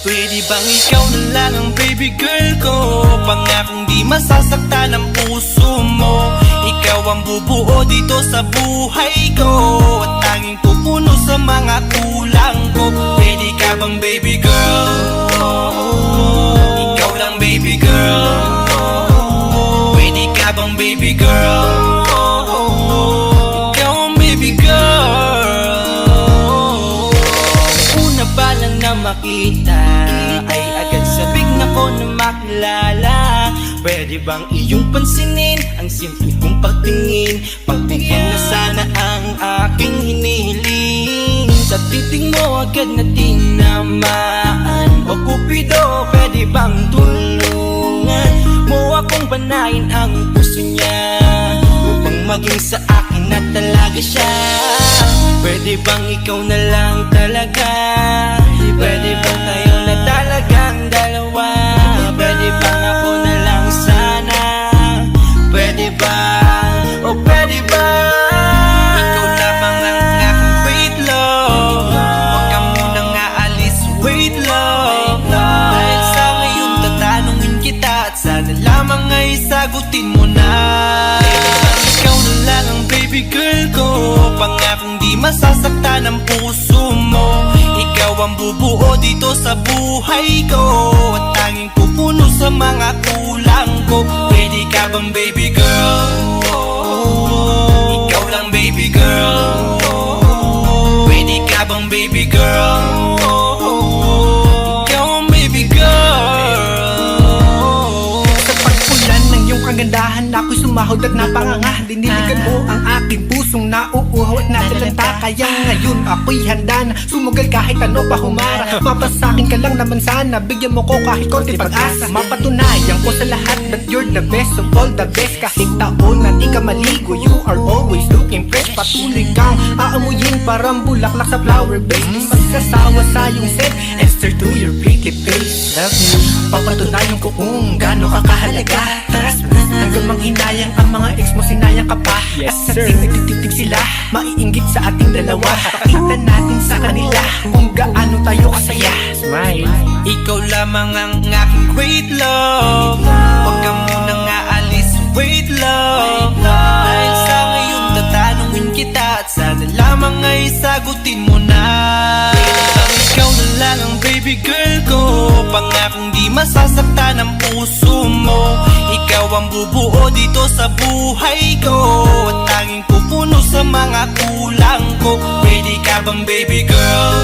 Pwede bang ikaw na lang ang baby girl ko? Pangakong di masasaktan ang puso mo. Ikaw ang bubuo dito sa buhay ko, at tanging pupuno sa mga kulang ko. Pwede ka bang baby girl? Ikaw lang baby girl. Pwede ka bang baby girl? Ikaw ang baby girl. Una pa lang na makita ay agad sabik na ko na makilala. Pwede bang iyong pansinin ang simple kong pagtingin? Pagbigyan na sana ang aking hinihiling. Sa titing mo agad na tinamaan. O Cupido, pwede bang tulungan mo akong banayin ang puso niya, upang maging sa akin na talaga siya? Pwede bang ikaw na lang talaga? Pwede bang tayo na talagang dalawa? Pwede bang ako na lang sana? Pwede ba? O pwede ba? Ikaw lamang ang aking wait love. Huwag ka munang aalis, wait love. Dahil sa ngayon tatanungin kita, at sana lamang ay sagutin mo na. Pwede bang ikaw na lang ang baby girl ko? Pangakong di masasaktan ang puso mo. Ikaw ang bubuo dito sa buhay ko, at tanging pupuno sa mga kulang ko. Pwede ka bang baby girl? Ikaw lang baby girl. Pwede ka bang baby girl? Ikaw ang baby girl. Sa pagpulan ng iyong kagandahan, ako'y sumahod at napanganga. Diniligan mo ang aking pusong nauuhaw at natalanta. Kaya ngayon ako'y handa na sumugal kahit ano pa humara. Mapasakin ka lang naman sana, bigyan mo ko kahit konti pag-asa. Mapatunayan ko sa lahat that you're the best of all the best. Kahit taon na di ka maligo, you are always looking fresh. Patuloy kang aamuyin parang bulaklak sa flower base. Di magsasawa sa iyong scent and stir to your pretty face. Love me, papatunayan ko kung gaano ka kahalaga. Trust me, hanggang manghinayang ang mga ex mo, sinayang ka pa. Yes, at sir. sa nagtitig sila, maiinggit sa ating dalawa. Pakita natin sa kanila kung gaano tayo kasaya. Smile. Ikaw lamang ang aking great love. Huwag ka munang aalis, wait love. Dahil sa ngayon tatanungin kita, at sana lamang ay sagutin mo na. Pwede bang ikaw na lang ang baby girl ko? Pangakong di masasaktan ang puso mo. Ikaw ang bubuo dito sa buhay ko, at tanging pupuno sa mga kulang ko. Pwede ka bang baby girl?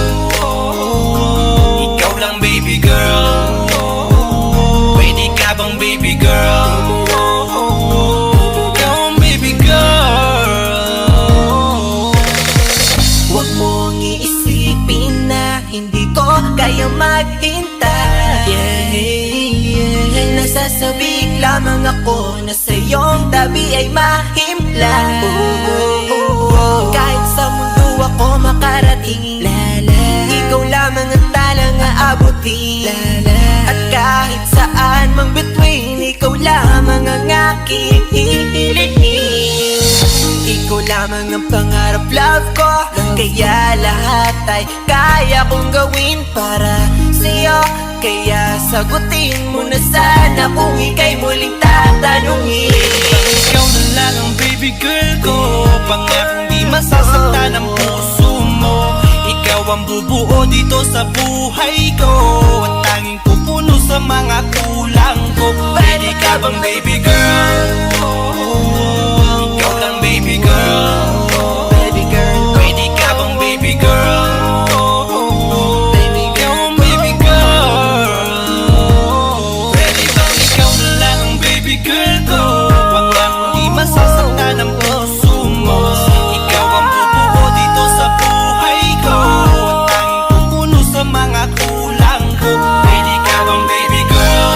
Ikaw lang baby girl. Pwede ka bang baby girl? Ikaw ang baby girl. Huwag mong iisipin na hindi ko kaya maghintay. Nasasabik lamang ako na sa iyong tabi ay mahimpla. Kahit sa mundo ako makarating, ikaw lamang ang talang aabutin. At kahit saan mang between, ikaw lamang ang aking hihilihin. Ikaw lamang ang pangarap, love ko. Kaya lahat ay kaya kong gawin para sa'yo. Kaya sagutin mo na sana kung ika'y muling tatanungin. Ikaw na lang ang baby girl ko. Pangakong di masasaktan ang puso mo. Ikaw ang bubuo dito sa buhay ko, at tanging pupuno sa mga kulang ko. Pwede ka bang baby girl? Ikaw lang baby girl. Baby girl, Pwede ka bang baby girl? baby Ikaw girl, ang baby girl. Pwede bang ikaw na lang ang baby girl ko? Pangakong di masasaktan ang puso mo. Ikaw ang bubuo dito sa buhay ko, at tanging pupuno sa mga kulang ko. Pwede ka bang baby girl?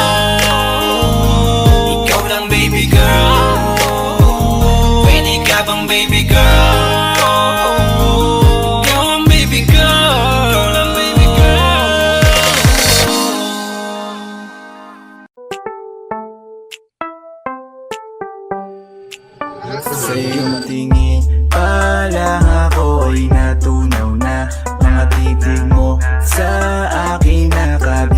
Ikaw lang baby girl. Pwede ka bang baby girl? Ikaw ang baby girl. Ikaw lang baby girl. Sa iyong tingin pa lang ako ay natunaw na. Mga titig mo sa akin nakabit.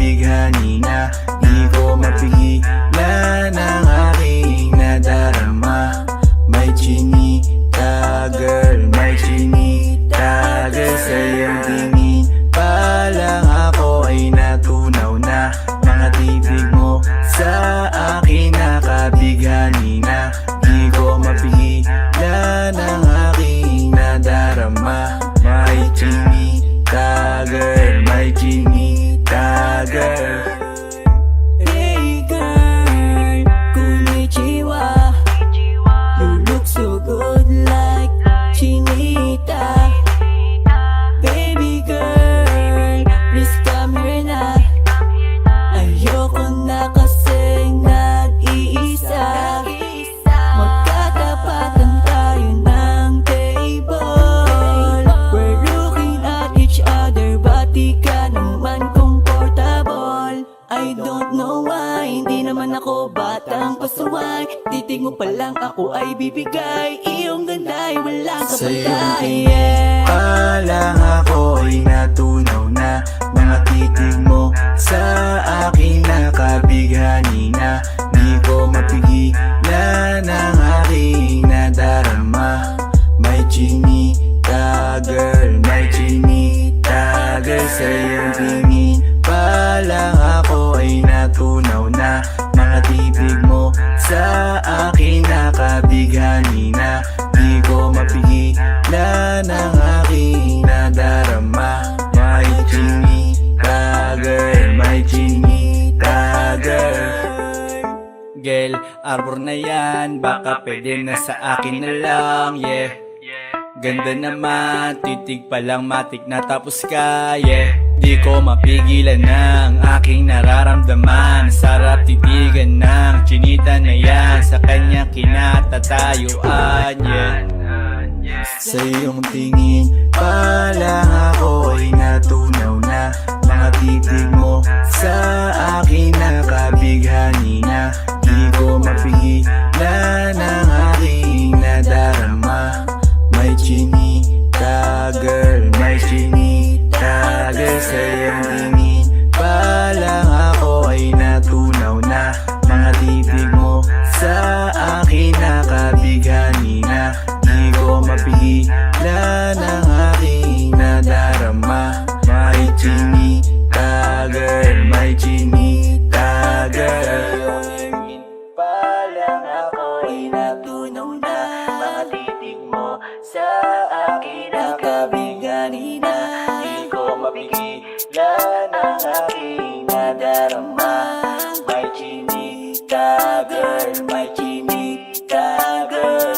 pasaway. Titig mo pa lang ako ay bibigay. Iyong ganda ay walang Sa'yo kapantay. tingin pa lang ako ay natunaw na. Mga titig mo sa akin nakabighani na. Di ko mapigilan ang aking nadarama. May chinita girl, may chinita girl. Sa iyong tingin pa lang ako ay natunaw na. Mga titig mo sa akin nakabighani na. Di ko mapigilan ang aking nadarama. May chinita girl, may chinita girl. Girl, arbor na yan, baka pwede na sa akin na lang, yeah. Ganda naman, titig pa lang matik na tapos ka, yeah. Di ko mapigilan ng aking nararamdaman. Sarap titigan ng chinita na yan. Sa kanya kinatatayuan, yeah. Sa iyong tingin pa lang ako ay natunaw na. Mga titig mo sa akin nakabighani na. Di ko mapigilan ang aking nadarama. May chinita girl, may chinita girl. Sa iyong tingin pa lang ako ay natunaw na. Mga titig mo sa akin nakabighani na. Di ko mapigilan ang aking nadarama. May chinita girl, may chinita girl. Pa lang ako ay natunaw na. Mga titig mo sa akin nakabighani na. Di ko mapigilan ang aking nadarama. May chinita girl, may chinita girl.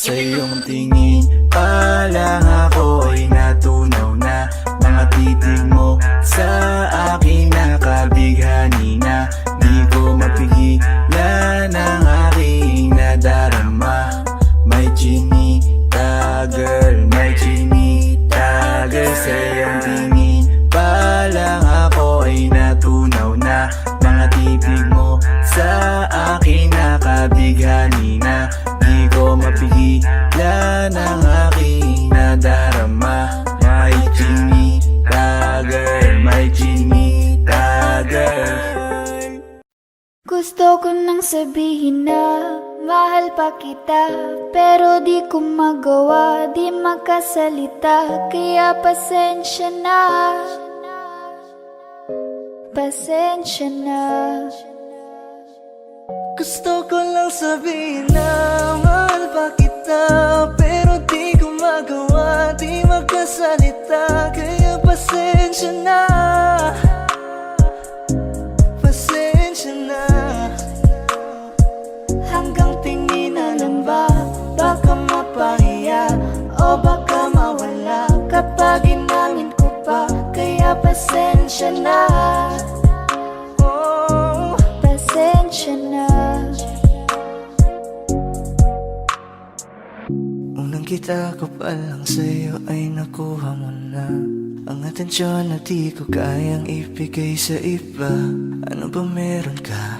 Sa iyong tingin pa lang ako ay natunaw na. Mga titig mo sa akin nakabighani na. Di ko mapigilan ang aking nadarama. May chinita girl, may chinita girl. Sa iyong tingin pa lang ako ay natunaw na. Mga titig mo sa akin nakabighani na. Di ko mapigilan ang aking nadarama. May chinita girl, may chinita girl. Gusto ko nang sabihin na mahal pa kita, pero di ko magawa, di makasalita. Kaya pasensya na, pasensya na. Gusto ko lang sabihin na mahal pa kita, pero di ko magawa, di magkasalita. Kaya pasensya na, pasensya na. Hanggang tingin na lang ba, baka mapahiya o baka mawala kapag inamin ko pa. Kaya pasensya na, oh, Pasensya na. unang kita ko pa lang sa'yo ay nakuha mo na ang atensyon na di ko kayang ibigay sa iba. Ano ba meron ka?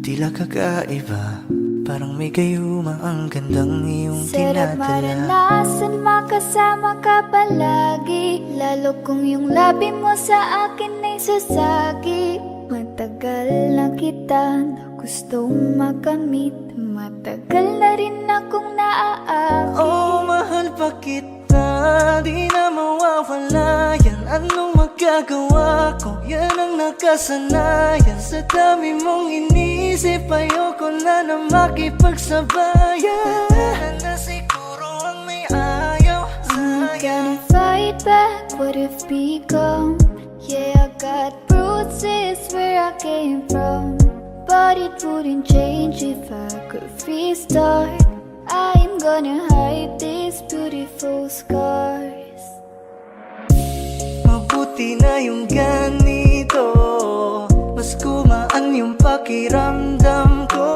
Tila kakaiba. Parang may gayuma ang gandang iyong Sarap tinadala. maranasan, makasama ka palagi. Lalo kung yung labi mo sa akin ay sasagi. Matagal na kita na gustong makamit. Matagal na rin akong naaakit. Oh, mahal pa kita, di na mawawala yan. Anong magagawa ko? Yan ang nakasanayan. Sa dami mong inisip, ayoko na na makipagsabayan. Na siguro ang may ayaw I'm sa'yo. gonna fight back what if become. Yeah, I got bruises where I came from, but it wouldn't change if I could restart. I'm gonna hide these beautiful scars. Mabuti na yung ganito, mas gumaan yung pakiramdam ko.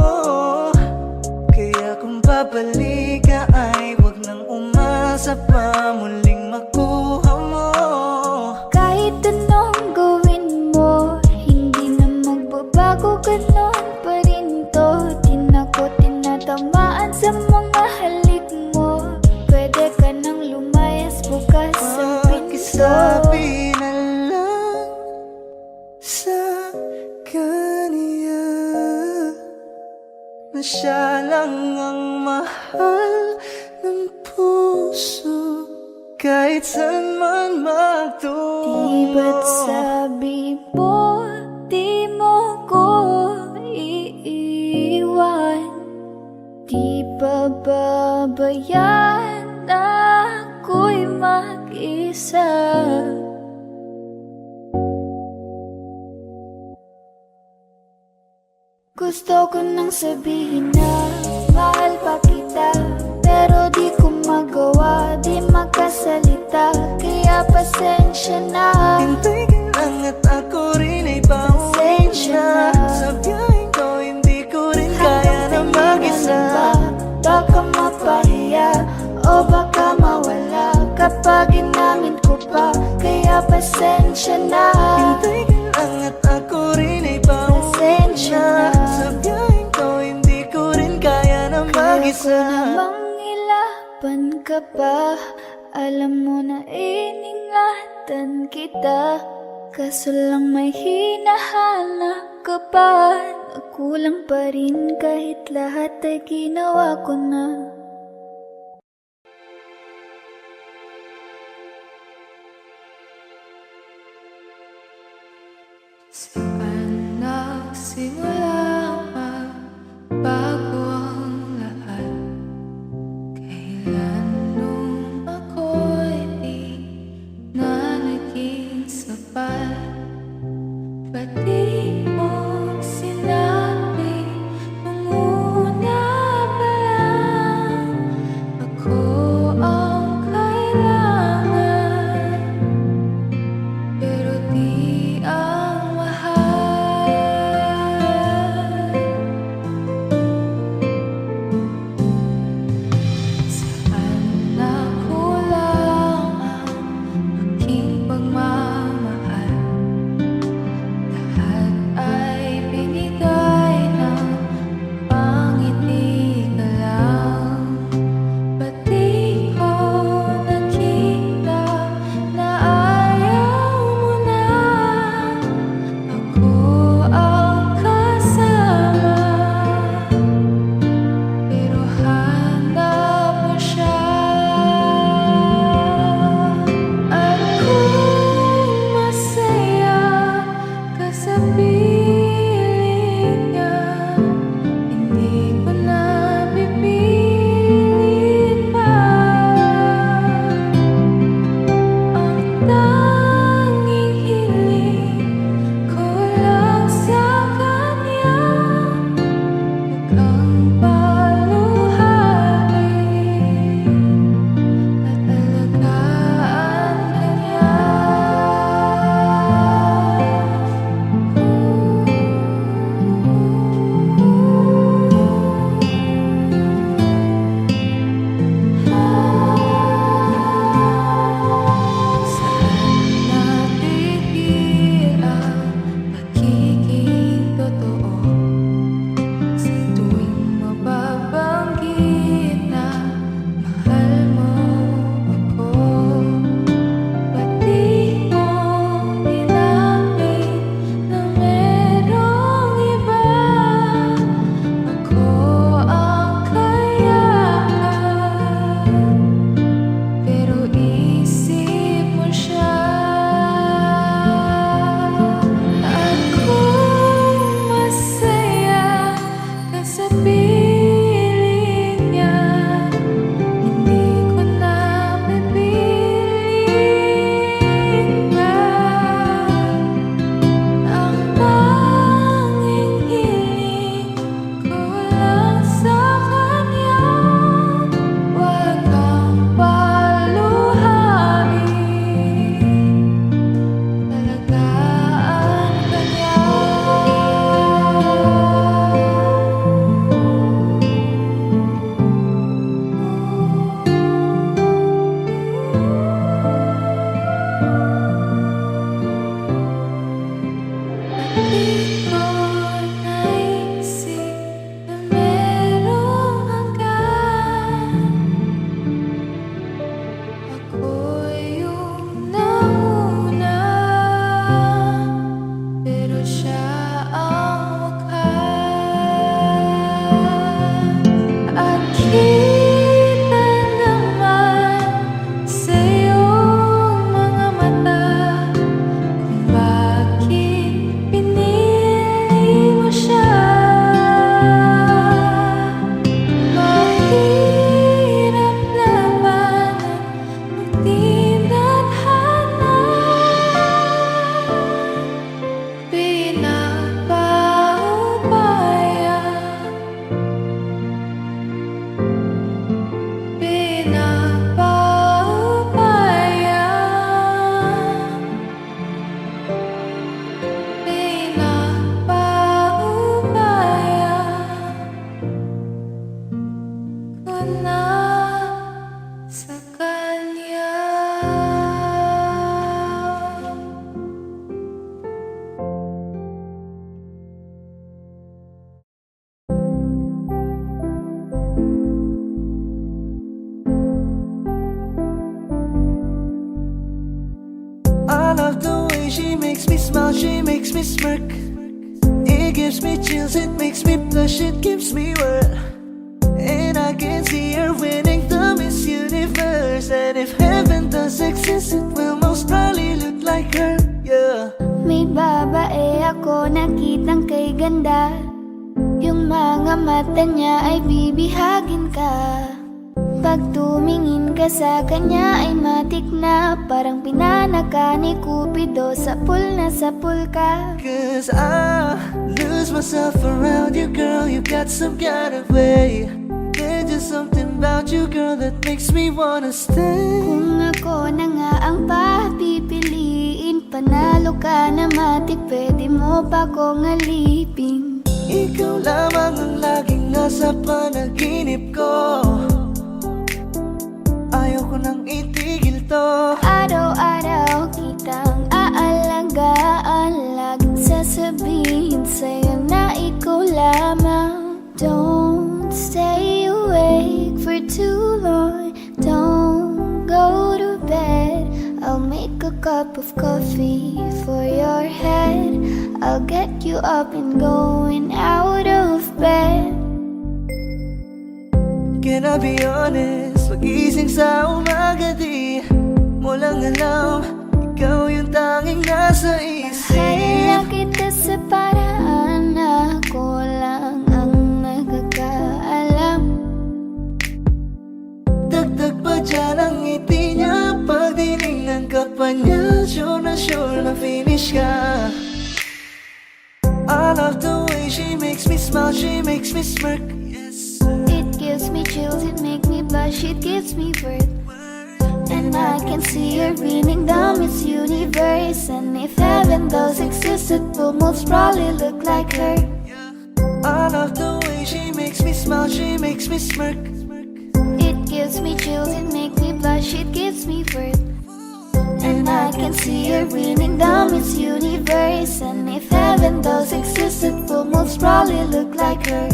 Kaya kung babalik ka ay wag nang umasa pa muling makuha mo. Kahit anong gawin mo, hindi puso. Kahit saan man magtungo. Di ba't sabi mo, di mo ko iiwan? Di ba babayaan na ako'y mag-isa? Gusto ko nang sabihin na mahal pa kita, pero di ko magawa, di makasalita. Kaya pasensya na. Hintay ka lang at ako rin ay pauwi Pasensya na. na. Sa biyaheng ko hindi ko rin kaya na mag-isa. Baka mapahiya o baka mawala kapag inamin ko pa. Kaya pasensya na. Hintay ka lang at ako rin ay pauwi Pasensya na. na. Sa biyaheng ko hindi ko rin kaya na Kaya ko mag-isa. namang ilaban ka pa. Alam mo na iningatan kita, kaso lang may hinahanap ka pa. Nagkulang pa rin kahit lahat ay ginawa ko na. Saan nagsimula bago ang lahat? Kailan nung ako'y di na naging sapat? Ba't di mo sinabi nung una pa lang ako ang kailangan? Pero di ang mahal. smile, she makes me smirk. It gives me chills, it makes me blush, it gives me worth. And I can see her winning the Miss Universe. And if heaven does exist, it will most probably look like her, yeah. May babae ako nakitang kay ganda. Yung mga mata niya ay bibihagin ka. Pag tumingin ka sa kanya ay matik na. Parang pinanaka ni Cupido, sapul na sapul ka. Cause I lose myself around you, girl. You got some kind of way. There's just something about you, girl, that makes me wanna stay. Kung ako na nga ang papipiliin, panalo ka na matik, pwede mo pa kong alipin. Ikaw lamang ang laging nasa panaginip ko. Ayaw ko nang itigil to. Araw-araw kitang aalagaan, laging sasabihin sa'yo na ikaw lamang. Don't stay awake for too long, don't go to bed. I'll make a cup of coffee for your head. I'll get you up and going out of bed. Can I be honest? Pag-ising sa umaga di mo lang alam, ikaw yung tanging nasa isip. Mahal kita sa paraan na ako lang ang nagkakaalam. Dagdag pa dyan ang ngiti niya, pag tinignan ka pa niya, sure na finish ka. I love the way she makes me smile, she makes me smirk. Yes. It gives me chills, it makes me blush, it gives me worth. And I can see her winning the Miss Universe. And if heaven does exist, it will most probably look like her. I love the way she makes me smile, she makes me smirk. It gives me chills, it makes me blush, it gives me worth. And I can see her winning the Miss Universe. And if heaven does exist, it will most probably look like her.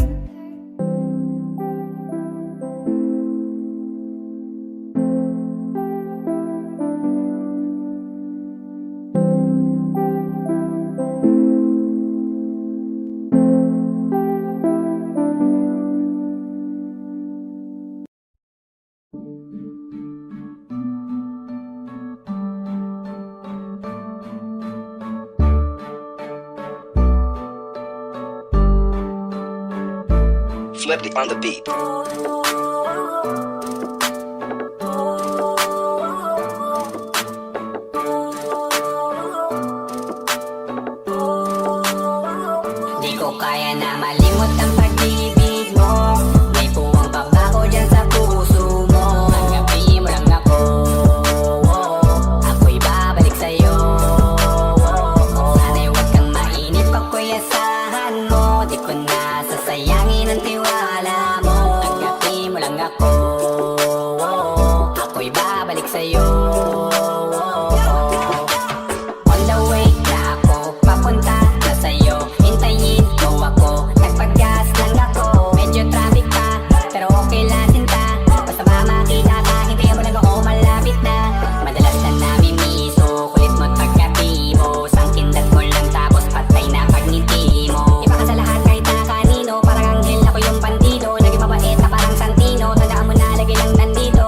Flip on the beat. Di ko kaya na malimot ang pag-ibig mo. May puwang pagbago dyan sa puso mo. Tanggapin mo lang ako, ako'y babalik sa'yo. Sana'y huwag kang mainip, ako'y asahan mo. Di ko na sasayangin ang tiwala mo. Tanggapin mo lang ako, ako'y babalik sa'yo. On the way na ako, papunta na sa'yo. Hintayin mo ako, nagpag-gas lang ako. Medyo traffic pa, pero okay lang sinta. Basta ba makita ka, hintayin mo lang ako, malapit na. Madalas na namimiso, kulit mo't pagkatibo. Sangkindat mo lang tapos patay na pagngiti mo. Iba ka sa lahat kahit na kanino, parang anghel ako yung bandido. Naging mabait na parang Santino, tandaan mo na lagi lang nandito.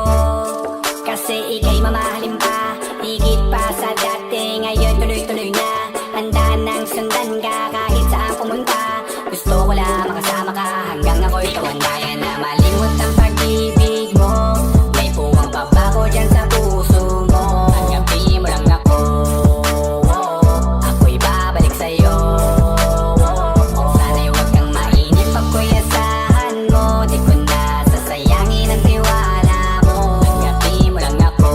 Kasi ika'y mamahalin pa, higit pa sa dati. Ngayon tuloy-tuloy na, handa nang sundan ka kahit saan pumunta. Gusto ko lang makasama ka hanggang ako'y tumanda na. Malimot ang pag-ibig mo, may puwang pabago dyan sa puso mo. Tanggapin mo lang ako, ako'y babalik sa'yo. Sana'y huwag kang mainip, ako'y asahan mo. Di ko na sasayangin ang tiwala mo. Tanggapin mo lang ako,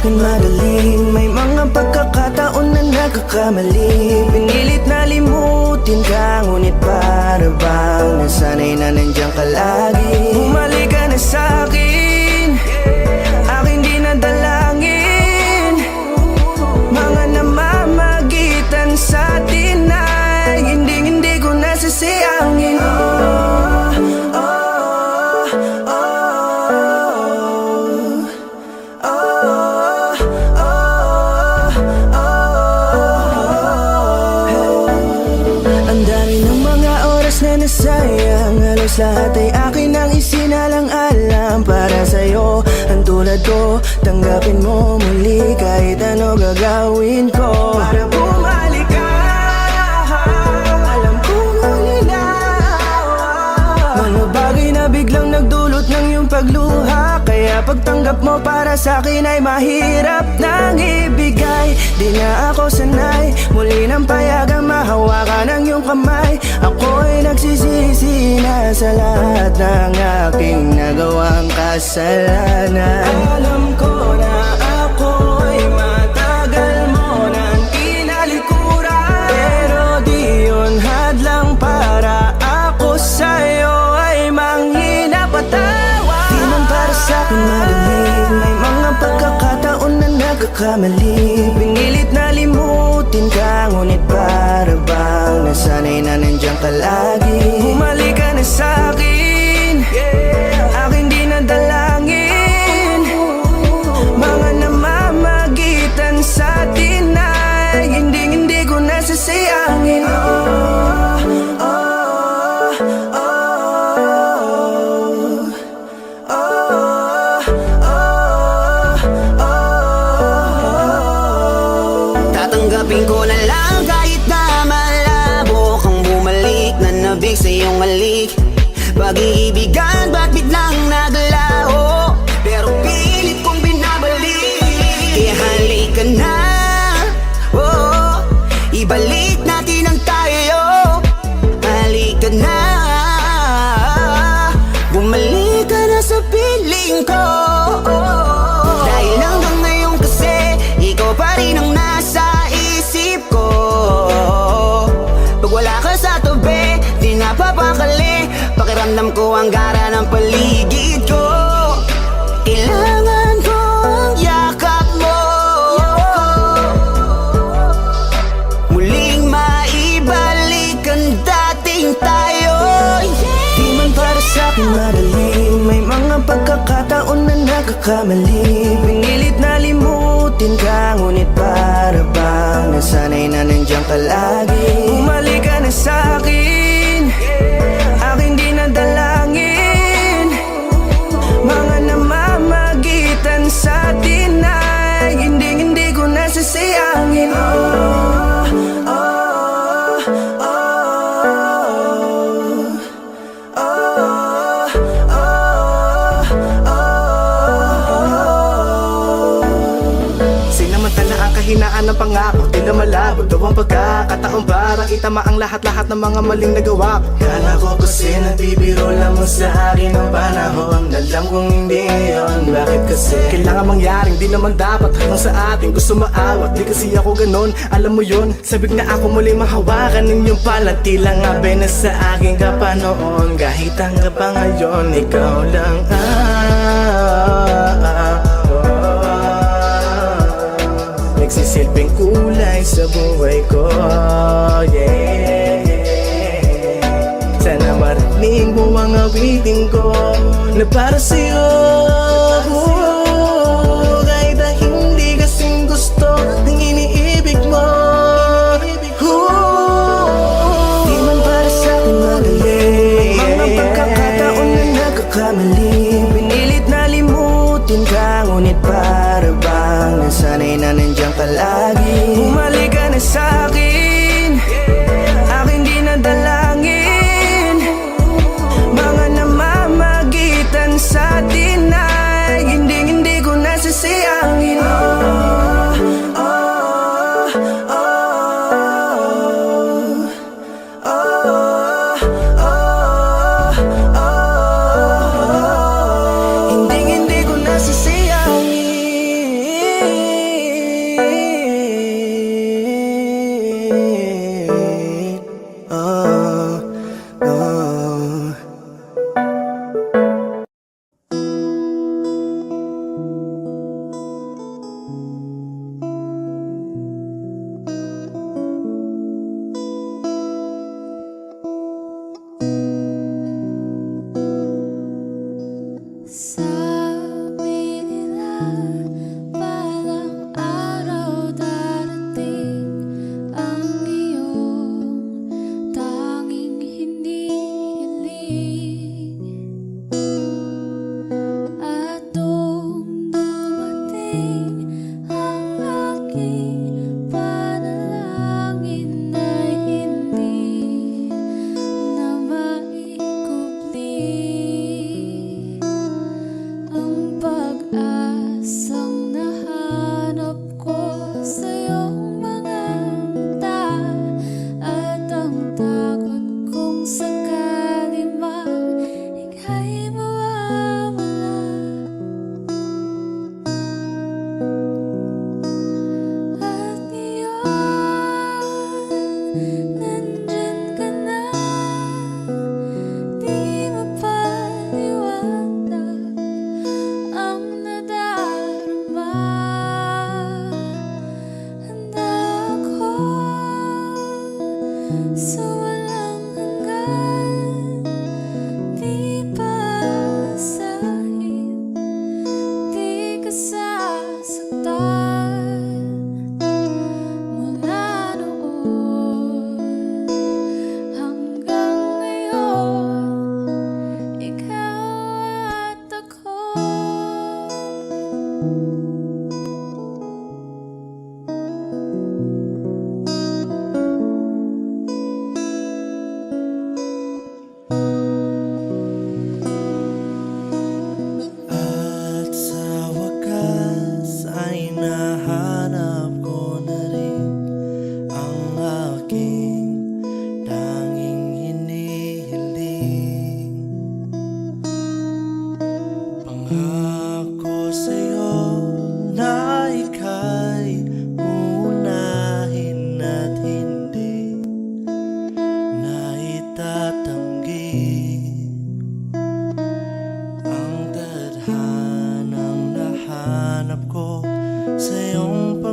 sa'kin magaling. May mga pagkakataon na nagkakamali. Pinilit na limutin ka, ngunit para bang nasanay na nandiyan ka lagi. Bumalik ka na sa'kin, aking di nadalangin. Mga namamagitan sa atin ay hindi ko nasasayangin. Ang dami ng mga oras na nasayang, halos lahat ay akin ang isinalang-alam para sa'yo. Ang tulad ko, tanggapin mo muli kahit ano gagawin ko para bumalik ka. Alam kong ulinaw mga bagay na biglang nagdulot ng iyong pagluha, kaya pagtanggap mo para sa'kin ay mahirap nang ibigay. Di na ako sanay, muli nang payagang mahawakan ang iyong kamay. Ako'y nagsisisi na sa lahat ng aking nagawang kasalanan. Alam ko na ako'y matagal mo nang kinalikuran, pero di yun hadlang para ako sa'yo ay manghina patawa. Di man para sa'kin madaling, may mga pagkakataon na nagkakamali. Pinilit na limutin ka, ngunit para bang nasanay na nandiyan ka lagi. Bumalik ka na sa'kin, aking di nadalangin. Mga namamagitan sa atin ay hindi ko nasasayangin. Tatanggapin ko na lang kahit na malabo kang bumalik na nabig sa iyong halik. Pag-iibigan ba't biglang naglaho, pero pilit kong binabalik. Kaya halika na, oh, ibalik natin ang tayo. Halika na, bumalik ka na sa piling ko. Dahil hanggang ngayon kasi ikaw pa rin ang nasa isip ko. Pag wala ka sa tabi, di napapakali. Pakiramdam ko ang gara ng paligid ko. Kailangan ko ang yakap mo, muling maibalik ang dating tayo. Di man para sa'kin madaling, may mga pagkakataon na nagkakamali. Pinilit na limutin ka, ngunit para bang nasanay na nandiyan ka lagi. Bumalik ka na sa'kin, aking di nadalangin. Mga namamagitan sa atin ay hindi ko nasasayangin. Sinamantala ang kahinaan ng pangako, di na malabo daw ang pagkakataon para itama ang lahat-lahat ng mga maling nagawa ko. Kala ko kasi nagbibiro lamang sa akin ang panahon, alam kong hindi yun. Bakit kasi kailangan mangyaring di naman dapat hanggang sa atin gusto maawat? Di kasi ako ganon, alam mo yun. Sabik na ako muli mahawakan ninyong palang tila nga na sa akin ka pa noon. Kahit hanggang pa ngayon, ikaw lang nagsisilbing kulay sa buhay ko, yeah. Sana marinig mo ang awitin ko na para sa'yo, kahit na hindi kasing gusto ng iniibig mo. Di man para sa'kin magaling, mga pagkakataon na nagkakamali. Pinilit na limutin ka, ngunit para bang nasanay na nandiyan ka lagi. Bumalik ka na sa'kin, aking di nadalangin. Mga namamagitan sa atin ay hindi ko nasasayangin. Hindi ko nasasayangin.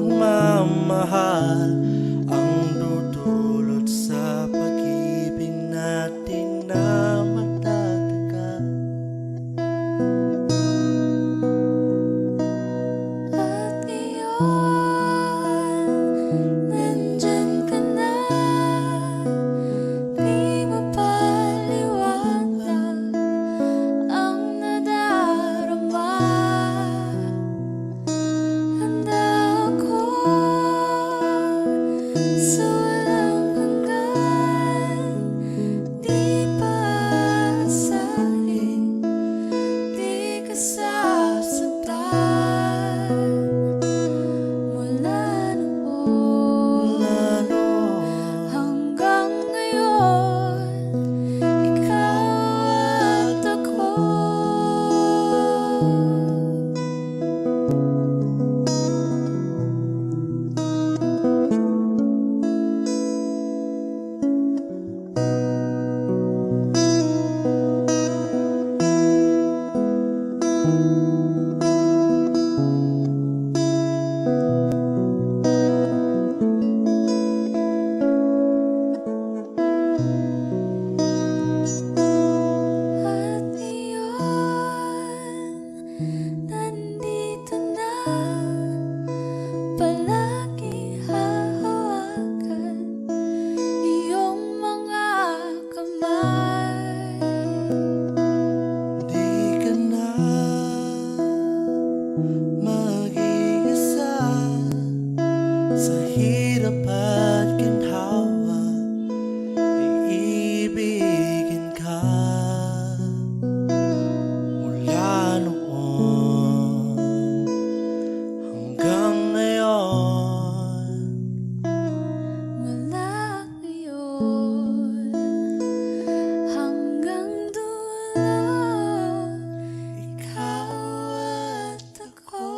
pagmamahal ang dudulot sa pag-ibig natin na matatagal. At ngayon, nandyan ka na. Di mo paliwanag ang nadarama. Handa ako sa walang hanggan. Di pa asahin, di ka sasaktan. Mula noon hanggang ngayon, ikaw at ako. At ngayon, nandito na. Palagi hahawakan iyong mga kamay. Di ka na mag-iisa sa hirap at ginhawa, iibigin ka. Mula noon hanggang ngayon, Mula ngayon hanggang dulo, ikaw at ako.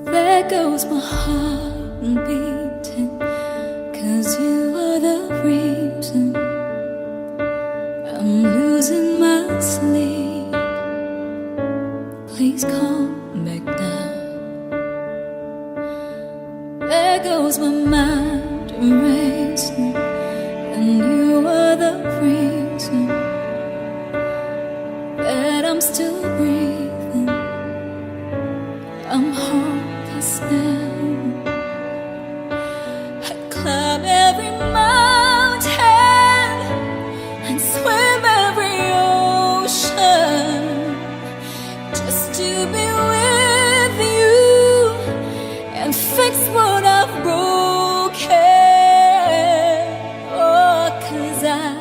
There goes my heart beating, 'cause you are the reason I'm losing my sleep. Please come back now. There goes my mind racing, and you are the reason that I'm still breathing. I'm hopeless now. I'd climb every mountain and swim every ocean just to be with you and fix what I've broken. Oh, 'cause I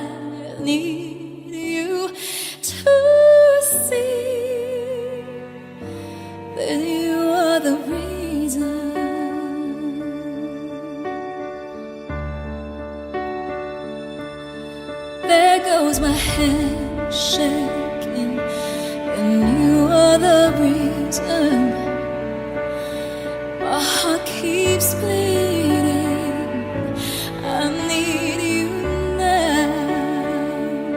need you to see that you are the reason. There goes my hand shaking, and you are the reason. My heart keeps bleeding. I need you now.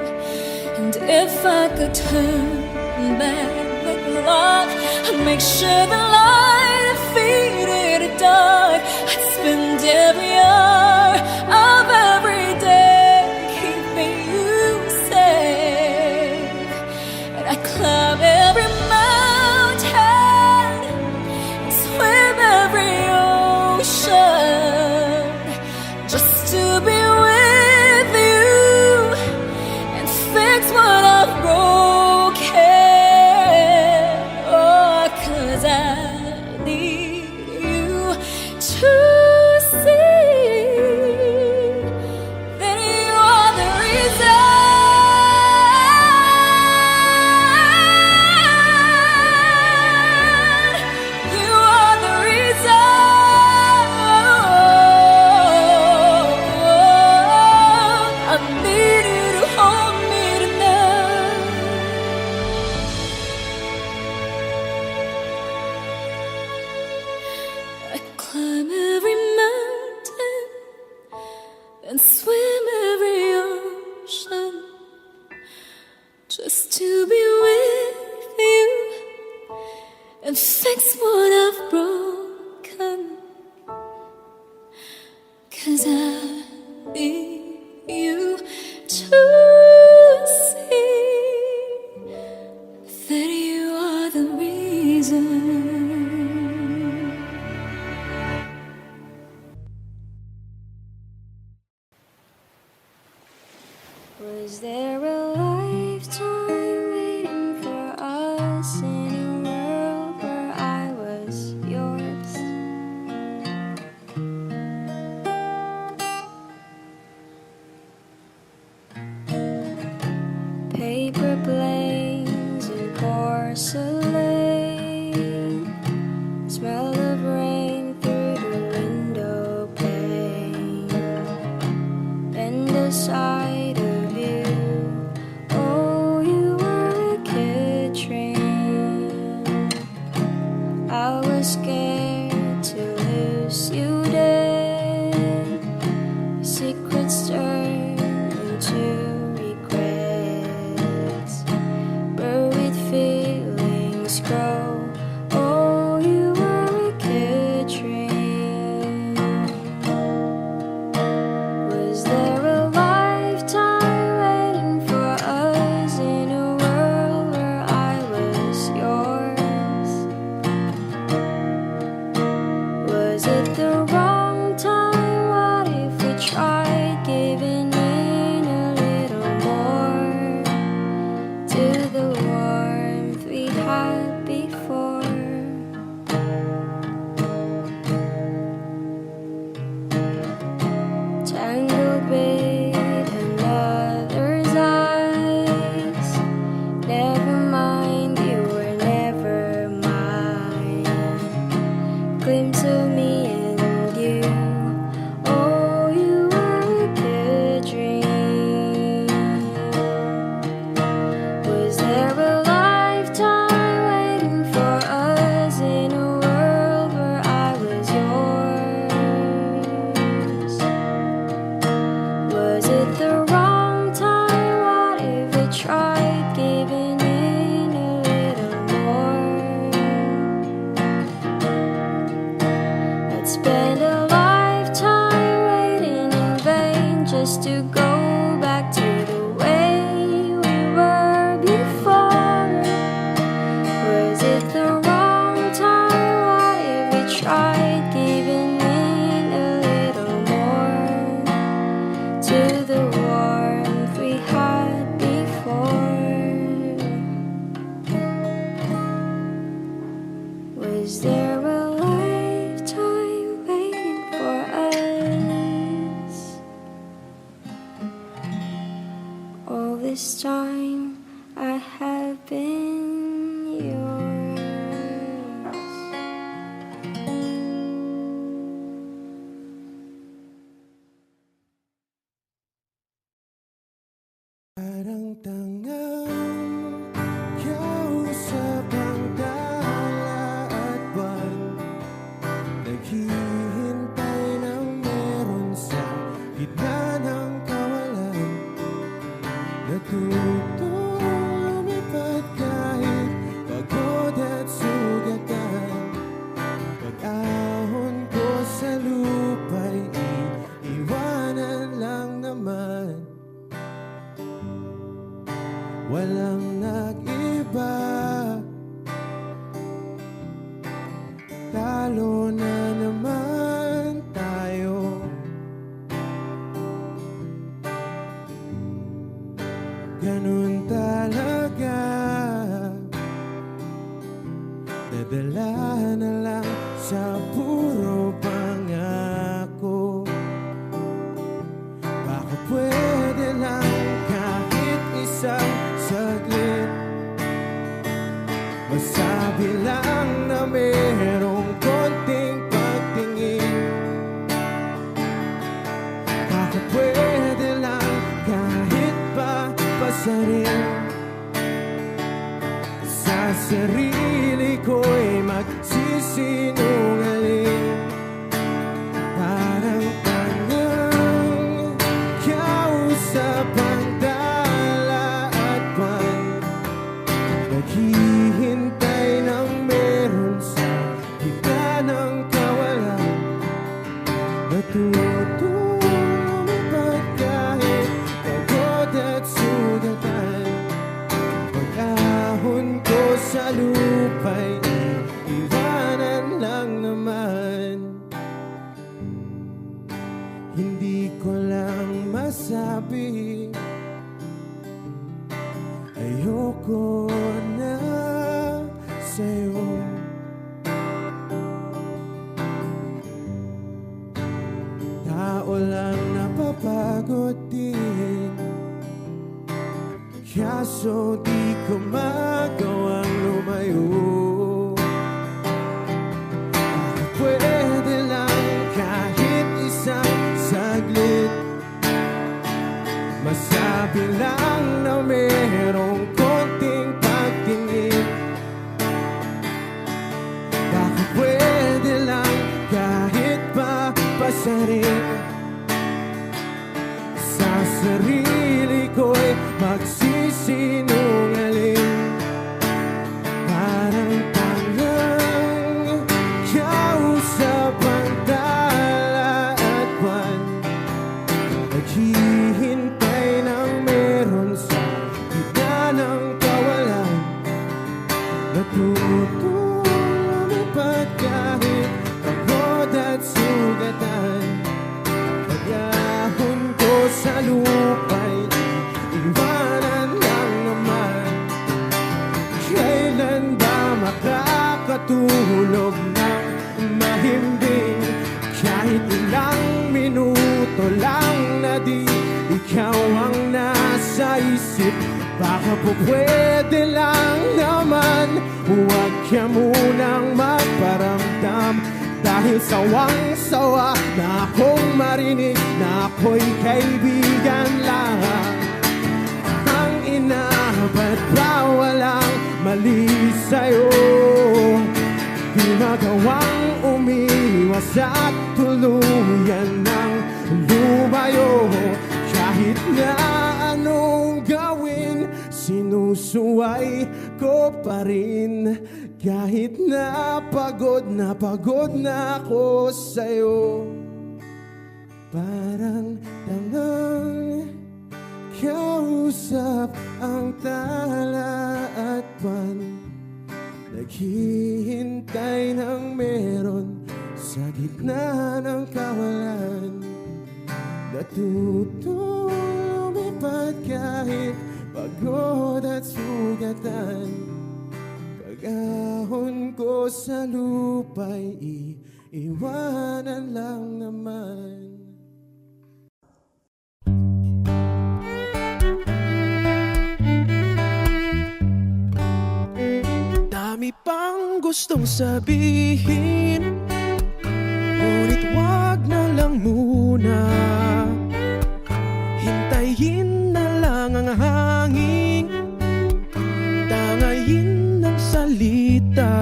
And if I could turn back the clock, I'd make sure the light defeated the dark. I'd spend every hour of every day keeping you safe. And I climb every mountain and swim every ocean just to be with you and fix what I've broken. Oh, 'cause I need you to see Was there a lifetime waiting for us in a world where I was yours? Paper planes and porcelain, smell of rain through the window pane, bend aside of you. Oh, you were a kid train. I was scared to lose you dead. Secrets turn into regrets. Buried feelings grow. Oh, you were a kid train. Was there a lifetime waiting for us in a world where I was yours? Was it the wrong time? What if we tried giving in a little more to the warmth we had before? Tangled with another's eyes. Never mind, you were never mine. Glimpse of me and you. Oh, you were a good dream. Was there a lifetime waiting for us in a world where I was yours? Was it the wrong time? What if we tried giving in a little more? I'd spend a lifetime waiting in vain just to go back to the way we were before. Was it the wrong time? What if we tried giving in a little more to the warmth we had before? Was there a lifetime waiting for us? All this time I have been yours. Parang tangang kausap ang dala at buwan, naghihintay ng meron sa gitna ng kawalan. Natutong lumipad kahit pagod at sugatan. Pag-ahon ko sa lupa'y iiwanan lang naman. Walang nag-iba, talo na naman tayo. Ganun talaga, nadala na lang sa puro pangako. Baka pwede lang kahit isang saglit, masabi lang na merong konting pagtingin. Baka pwede lang kahit pa pasarin. Sa sarili ko'y magsisinungaling. Parang tangang kausap ang dala at buwan, naghihintay ng meron sa gitna ng kawalan. Natutong lumipad kahit pagod at sugatan. Pag-ahon ko sa lupa'y iwanan lang naman. ko na sa'yo. Tao lang napapagod din, kaso di ko magawang lumayo. Pwede lang kahit isang saglit, masabi lang na merong konting pagtingin. Baka pwede lang kahit pa pasarin, sa sarili ko'y magsisinungaling. Parang tangang kausap ang tala at buwan, naghihintay ng meron sa gitna ng kawalan. Natutong lumipad kahit pagod at sugatan. Pag-ahon ko sa lupa'y iwanan lang naman. Kailan ba makakatulog ng mahimbing? Kahit ilang minuto lang na di ikaw ang nasa isip. Baka po pwede lang naman, huwag ka munang magparamdam. Dahil sawang-sawa na akong marinig na ako'y kaibigan lang. Ang ina, ba't ba walang mali sa'yo? Di magawang umiwas at tuluyan ng lumayo. Kahit na anong gawin, sinusuway ko pa rin. Kahit na pagod na ako sa'yo. Parang tangang kausap ang tala at buwan, naghihintay ng meron sa gitna ng kawalan. Natutong lumipad kahit pagod at sugatan. Pag-ahon ko sa lupa'y iiwanan lang naman. Dami pang gustong sabihin, ngunit wag na lang muna. Hintayin na lang ang hangin, tangayin salita.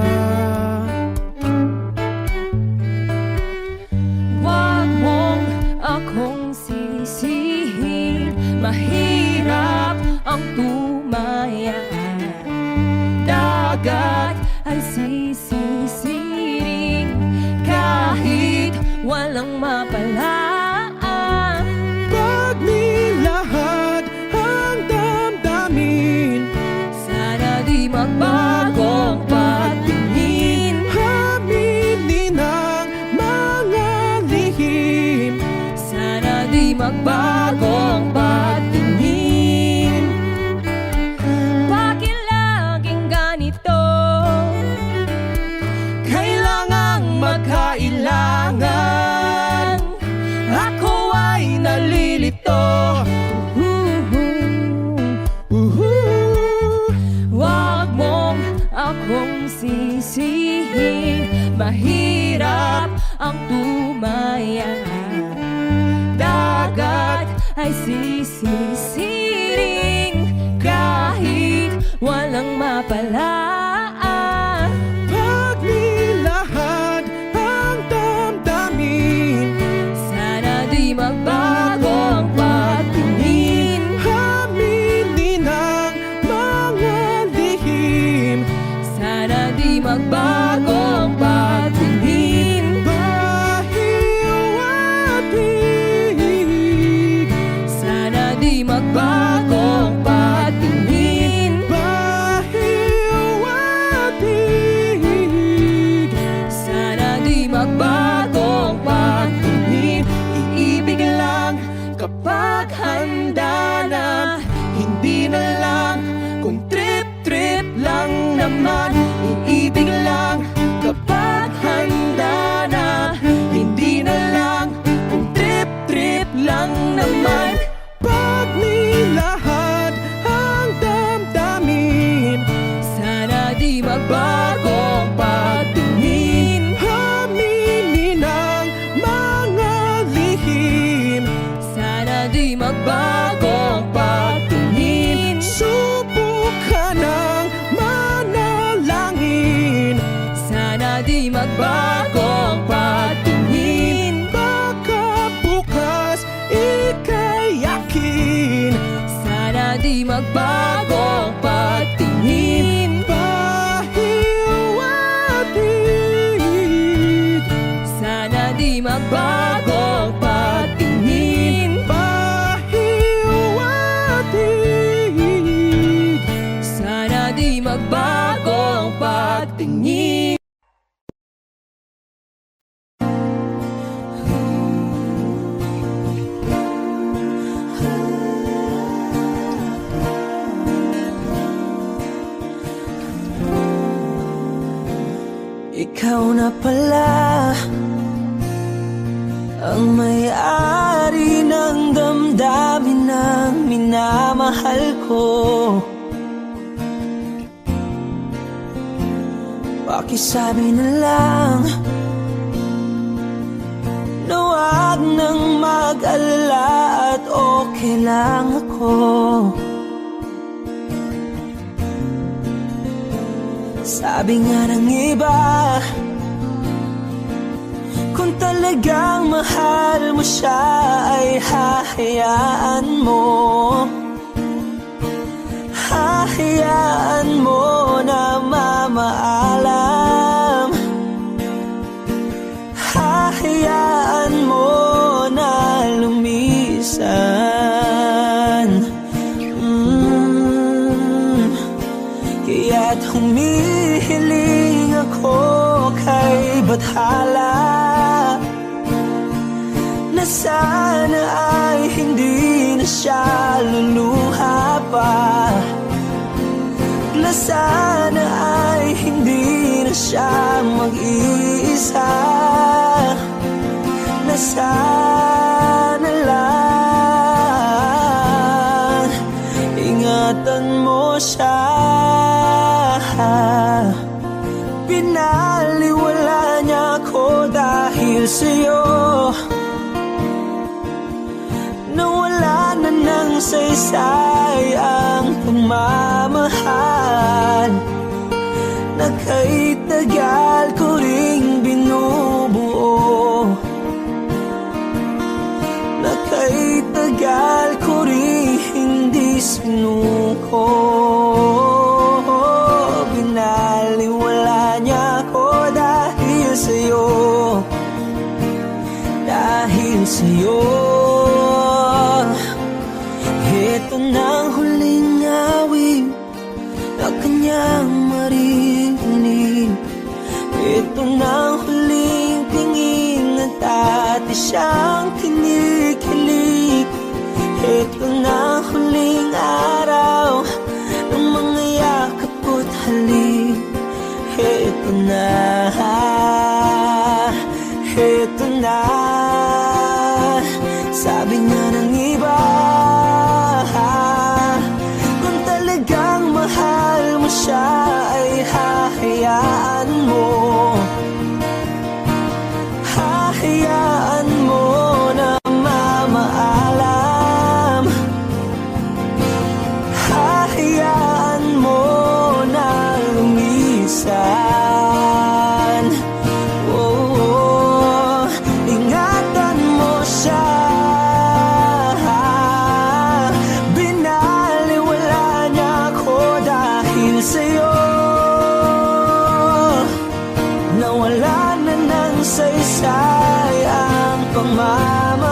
Wag mong akong sisihin, mahirap ang tumaya. Dagat ay sisisiring kahit walang mapalaan. Pag nilahad ang damdamin, sana di magbagong patingin. aminin ang mga lihim, Sana di magbagong patingin. Bakit laging ganito? kailangang magkailangan. Ako ay nalilito. Wag mong akong sisihin, mahirap ang tumaya. Dagat ay sisisiring kahit walang mapalaan. Pag nilahad ang damdamin, Sana di magbagong patingin. aminin ang mga lihim, Sana di magbagong patingin. pahiwatig. Sana di magbagong patingin. Pahiwatig. Sana di magbagong patingin. Iibig lang kapag handa na, hindi na lang kung trip di magbago ang pagtingin. Pahiwatig, Sana di magbago ang pagtingin. pahiwatig. Sana di magbago ang pagtingin. Ikaw na pala ang may-ari ng damdamin ng minamahal ko. Pakisabi na lang na wag nang mag-alala at okay lang ako. Sabi nga ng iba, kung talagang mahal mo siya ay hahayaan mo. Hahayaan mo na mamaalam. Hahayaan mo na lumisan. Kaya't humihiling ako kay Bathala na sana ay hindi na siya luluha pa. Na sana ay hindi na siya mag-iisa. Na sana lang ingatan mo siya. Pinaliwala niya ako dahil sa'yo. Nawala na ng saysay ang pagmamahal na kay tagal ko ring binubuo. Na kay tagal ko ring hindi sinuko. Binaliwala niya ako dahil sa'yo. Dahil sa'yo. Ito na ang huling awit na kanyang marinig. Ito na ang huling tingin at dati siyang kinikilig. Ito na ang huling araw ng mga yakap ko't halik. Ito na, ito na. Sabi nga ng iba, kung talagang mahal mo siya ay hahayaan mo. Hahayaan mo na mamaalam. Hahayaan mo na lumisan. Oh, ingatan mo siya. Binaliwala niya ako dahil sa'yo. Nawala na ng saysay ang pagmamahal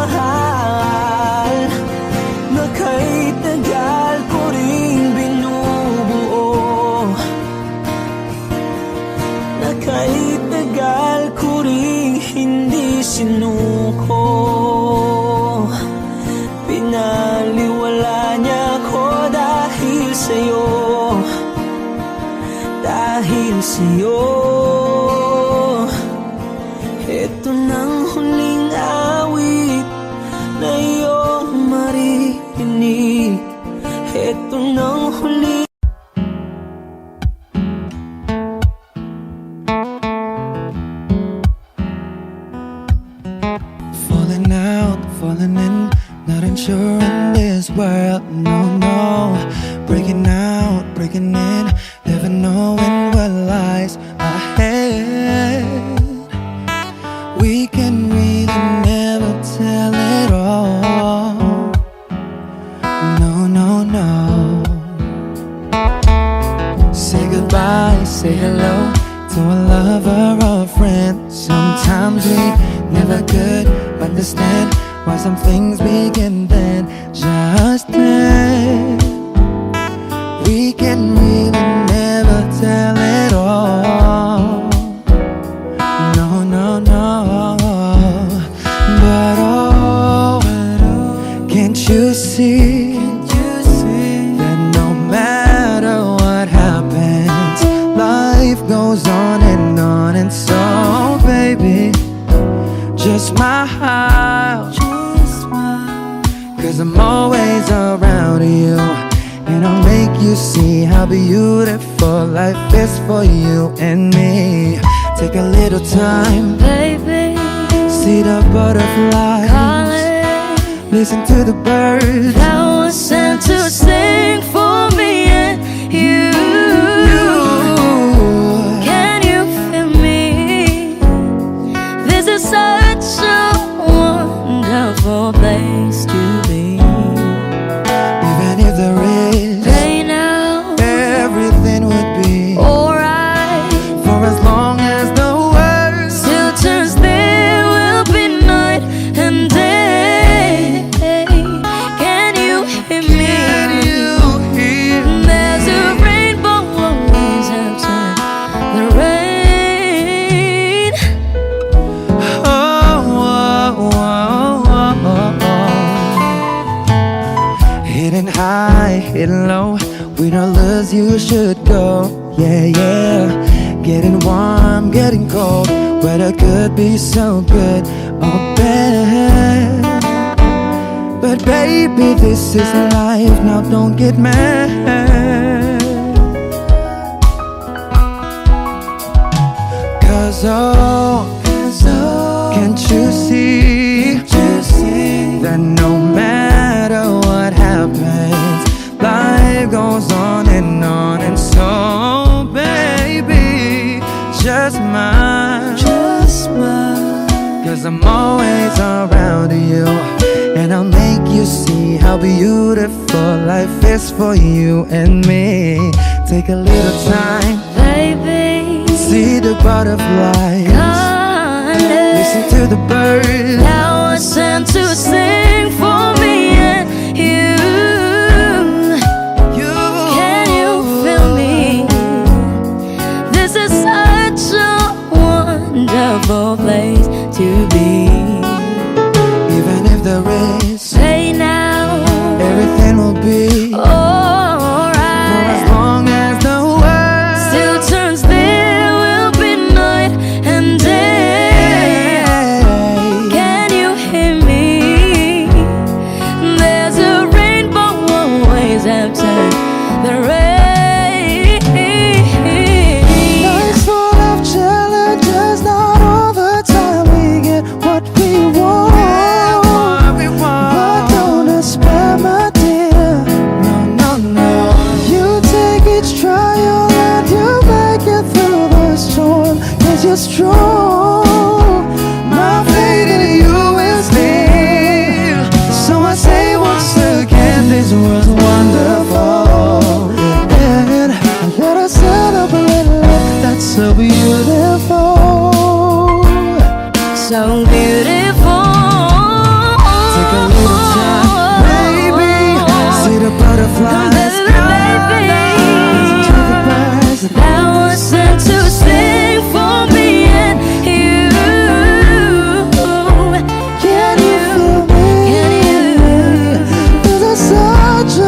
na kay tagal ko ring binubuo. Na kay tagal ko ring hindi sinuko. Pinaliwala niya ako dahil sa'yo. Dahil sa'yo. Ito nang huling awit na iyong maririnig. Ito nang huling Falling out, falling in, not unsure in this world, no, no. Breaking out, breaking in, never knowing what lies ahead. We can really never tell it all. No, no, no. say hello to a lover or a friend. Sometimes we never could understand why some things begin then, just then. We can really never tell it all. No, no, no. But oh, can't you see that no matter what happens, life goes on. And so, baby, just smile, cause I'm always around you, and I'll make you see how beautiful life is for you and me. Take a little time, Baby, see the butterflies, calling, listen to the birds that was sent to sing for me and you. Can you feel me? This is such a wonderful place to be. Even if there is Right now, everything would be alright. for as long as the world Still turns, there will be night and day. Can you hear me? can you hear There's a rainbow always after the rain. oh, oh, oh, oh, oh. Hidden high, hidden low, we don't lose, you should go. Yeah, yeah. Getting warm, getting cold, weather could be so good or bad. But baby, this is life, now don't get mad. Cause oh, can't you see that no matter what happens, life goes on. And so, baby, just smile, cause I'm always around you, and I'll make you see how beautiful life is for you and me. Take a little time, Baby, see the butterflies, listen calling, to the birds that was sent to sing for me and you. Can you feel me? This is such a wonderful place to be. Even if there is, Say now, everything will be for as alright. long as the world Still turns, there will be night and day. Can you hear me? There's a rainbow always after the rain. Life's full of challenges, not all the time we get what we want. But don't despair, my dear. No, no, no. You take each trial and you make it through the storm, cause you're strong. My faith in you is real. So I say once again, this world's wonderful. And let us celebrate life that's so beautiful. So beautiful. Take a little time, baby. See the butterflies, Baby, listen to the birds. that was sent to sing for me and you. Can you feel me? Can you? This is such a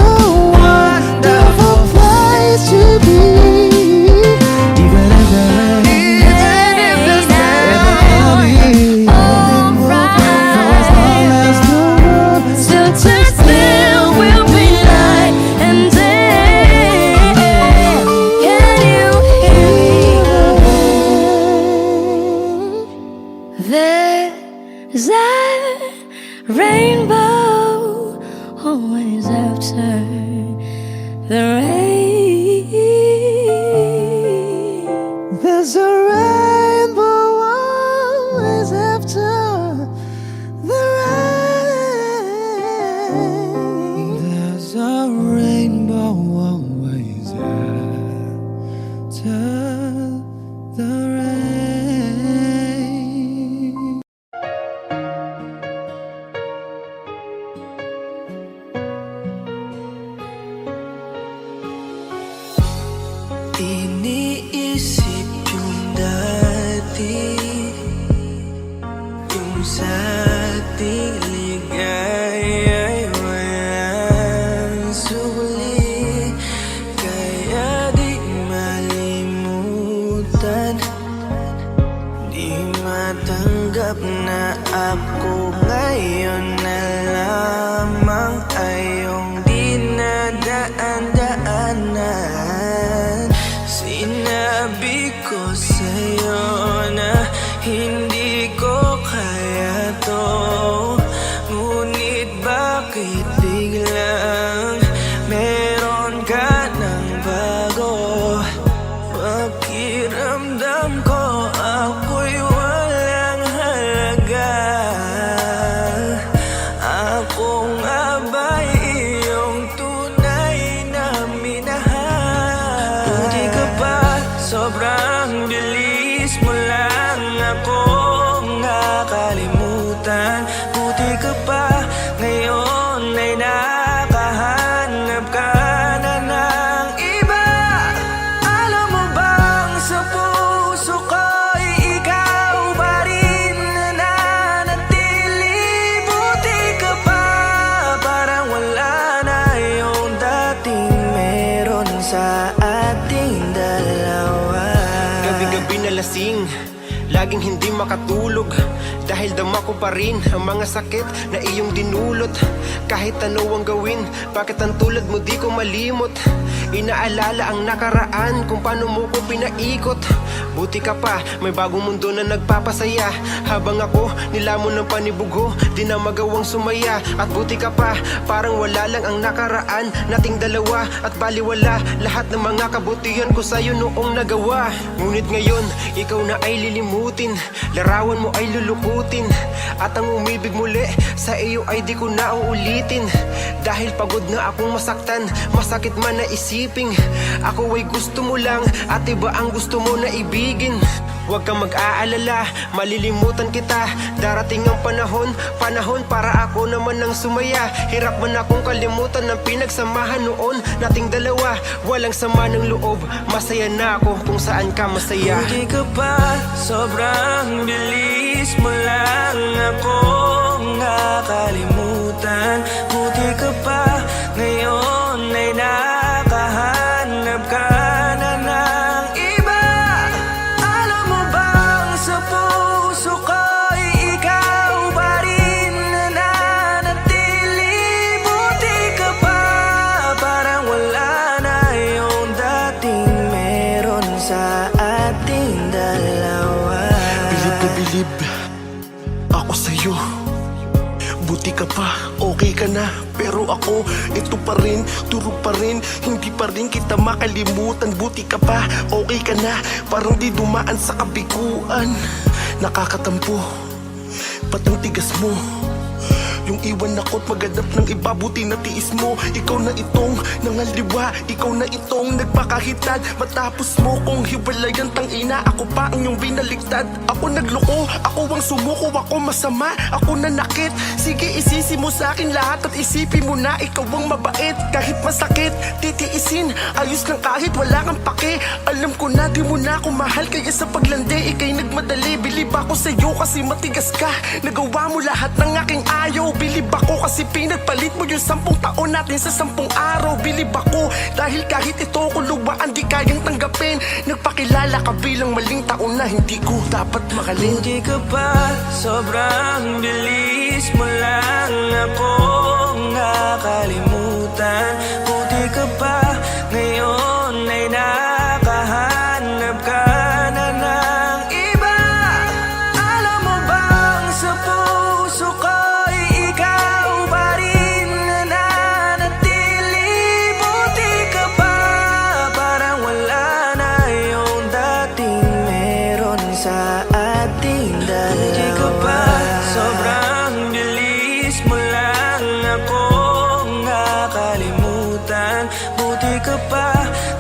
wonderful place to be. Even if there is Still turns, there will be night and day. Can you hear me? There's a rainbow always after the rain. There's a rainbow always after the rain. There's a rainbow always after iniisip yung dati, yung sa ating ligaya'y walang suli. Kaya di malimutan, di matanggap na ako ngayon na lamang ay yung dinadaan-daanan. Sinabi ko sa'yo na hindi ko kaya to, ngunit bakit biglang meron ka ng bago? Pakiramdam ko ako'y walang halaga. Ako nga ba'y iyong tunay na minahal? Buti ka pa, sobrang bilis mo lang akong nakalimutan. Buti ka pa, ngayon ay nakahanap ka na ng iba. Alam mo bang sa puso ko'y ikaw pa rin na nanatili? Buti ka pa, parang wala na yung dating meron sa ating dalawa. Gabi-gabi na lasing, laging hindi makatulog, dahil dama ko pa rin ang mga sakit na iyong dinulot. Kahit ano ang gawin, bakit ang tulad mo di ko malimot? Inaalala ang nakaraan, kung paano mo ko pinaikot. Buti ka pa, may bagong mundo na nagpapasaya, habang ako nilamon ng panibugo, di na magawang sumaya. At buti ka pa, parang wala lang ang nakaraan nating dalawa, at baliwala lahat ng mga kabutihan ko sa'yo noong nagawa. Ngunit ngayon, ikaw na ay lilimutin, larawan mo ay lulukutin, at ang umibig muli sa iyo ay di ko na uulitin. Dahil pagod na akong masaktan, masakit man na isiping ako ay gusto mo lang at iba ang gusto mo na ibigin. Huwag kang mag-aalala, malilimutan kita. Darating ang panahon para ako naman ang sumaya. Hirap man akong kalimutan ng pinagsamahan noon nating dalawa. Walang sama ng loob, masaya na ako kung saan ka masaya. Buti ka pa, sobrang bilis mo lang akong nakalimutan. Buti ka pa, ngayon ay nakahanap ka na ng iba. Alam mo bang sa puso ko'y ikaw pa rin na nanatili? Buti ka pa, parang wala na yung dating meron sa ating dalawa. Bilib na bilib ako sa'yo. Buti ka pa, okay ka na. Pero ako, ito pa rin, turo pa rin, hindi pa rin kita makalimutan. Buti ka pa, okay ka na, parang di dumaan sa kabiguan. Nakakatampo, ba't ang tigas mo? Yung iwan ako't maghanap ng iba, buti na tiis mo. Ikaw na itong nangaliwa, ikaw na itong nagpakahitad. Matapos mo kong hiwalayan, tangina, ako pa ang iyong binaligtad. Ako nagloko, ako ang sumuko, ako masama, ako nanakit. Sige, isisi mo sa akin lahat at isipin mo na ikaw ang mabait. Kahit masakit, titiisin, ayos lang kahit wala kang pake. Alam ko na di mo na ako mahal, kaya sa paglandi ikay nagmadali. Bilib ako sa'yo kasi matigas ka, nagawa mo lahat ng aking ayaw. Bilib ako kasi pinagpalit mo yung 10 taon natin sa 10 araw. Bilib ako dahil kahit ito ko luwaan di kayang tanggapin. Nagpakilala ka bilang maling taon na hindi ko dapat makalin. Buti ka pa, sobrang bilis mo lang akong nakalimutan. Buti ka pa, ngayon ay nakahanap ka na ng iba. Alam mo bang sa puso ko'y ikaw pa rin na nanatili? Buti ka pa, parang wala na yung dating meron sa ating dalawa. Buti ka pa, sobrang bilis mo lang akong nakalimutan. Buti ka pa,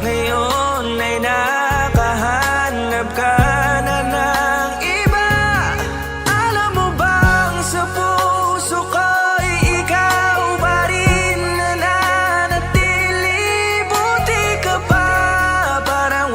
ngayon ay nakahanap ka na ng iba. Alam mo bang sa puso ko'y ikaw pa rin na nanatili? Buti ka pa, parang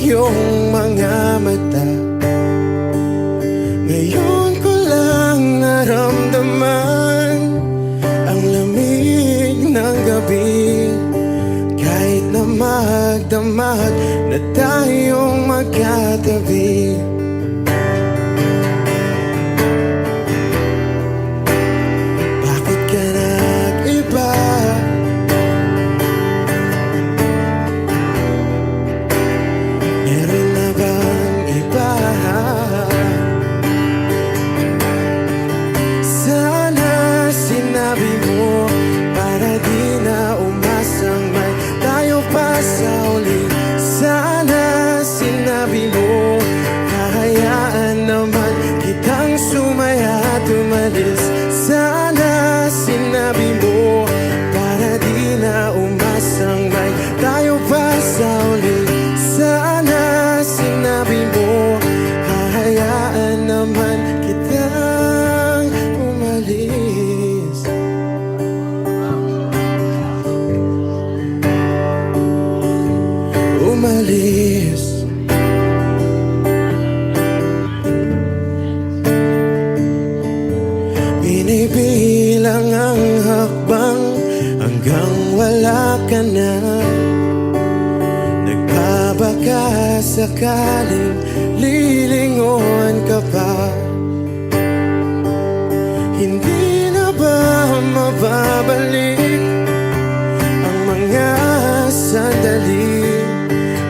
iyong mga mata. Ngayon ko lang naramdaman ang lamig ng gabi. Kahit na magdamag na tayong magkatabi. Bakit ka nag-iba? Meron na bang iba? Sana sinabi mo para di na umasang may tayo pa sa uli. Sana sinabi mo hahayaan naman kitang sumaya at umalis. Sana sinabi mo para di na umasang may tayo pa sa uli. Sana sinabi mo hahayaan naman kitang umalis. Umalis. Binibilang ang hakbang hanggang wala ka na. Nagbabaka sakaling lilingon ka pa. Hindi na ba mababalik ang mga sandali,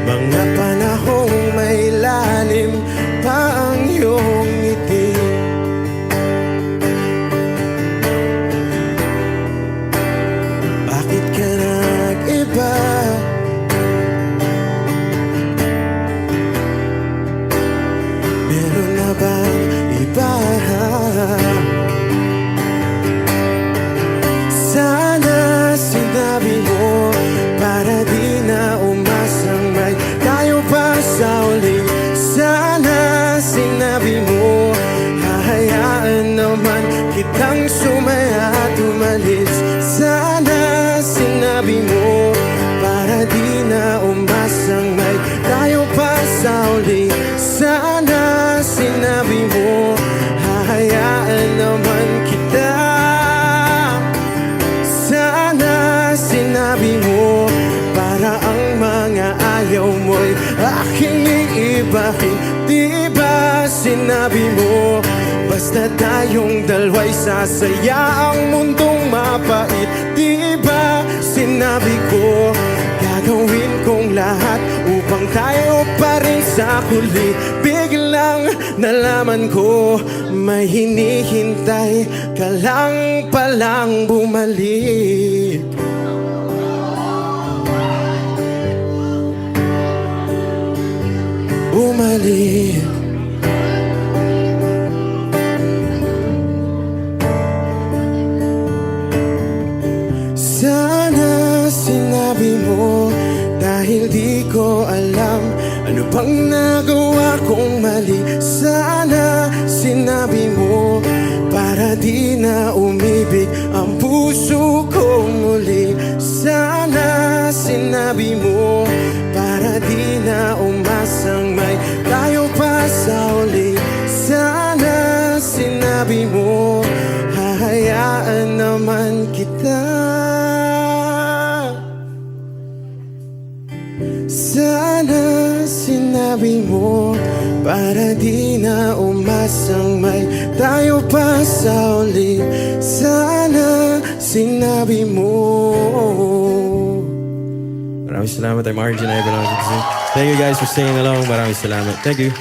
mga panahong may lalim pa ang iyong ngiti? Bakit ka nag-iba? Meron na bang iba? Sana sinabi mo para di na umasang may tayo pa sa uli. Sana sinabi mo hahayaan naman kitang sumaya at umalis. Sana sinabi mo para di na umasang may tayo pa sa uli. Sana sinabi mo hahayaan naman kita. Sana sinabi mo para ang mga ayaw mo'y aking iibahin. Di ba sinabi mo basta tayong dalawa'y sasaya ang mundong mapait? Di ba sinabi ko gagawin kong lahat upang tayo pa rin sa huli? Biglang nalaman ko may hinihintay ka lang palang bumalik. Bumalik. Sana sinabi mo dahil di ko alam ano bang nagawa kong mali. Sana sinabi mo para di na umibig ang puso ko muli. Sana sinabi mo para di na umasang may tayo pa sa uli. Sana sinabi mo hahayaan naman kita. Sana sinabi mo para di na umasang may tayo pa sa uli. Sana sinabi mo. Maraming salamat. I'm Arjun Ivan. Thank you guys for singing along. Maraming salamat. Thank you.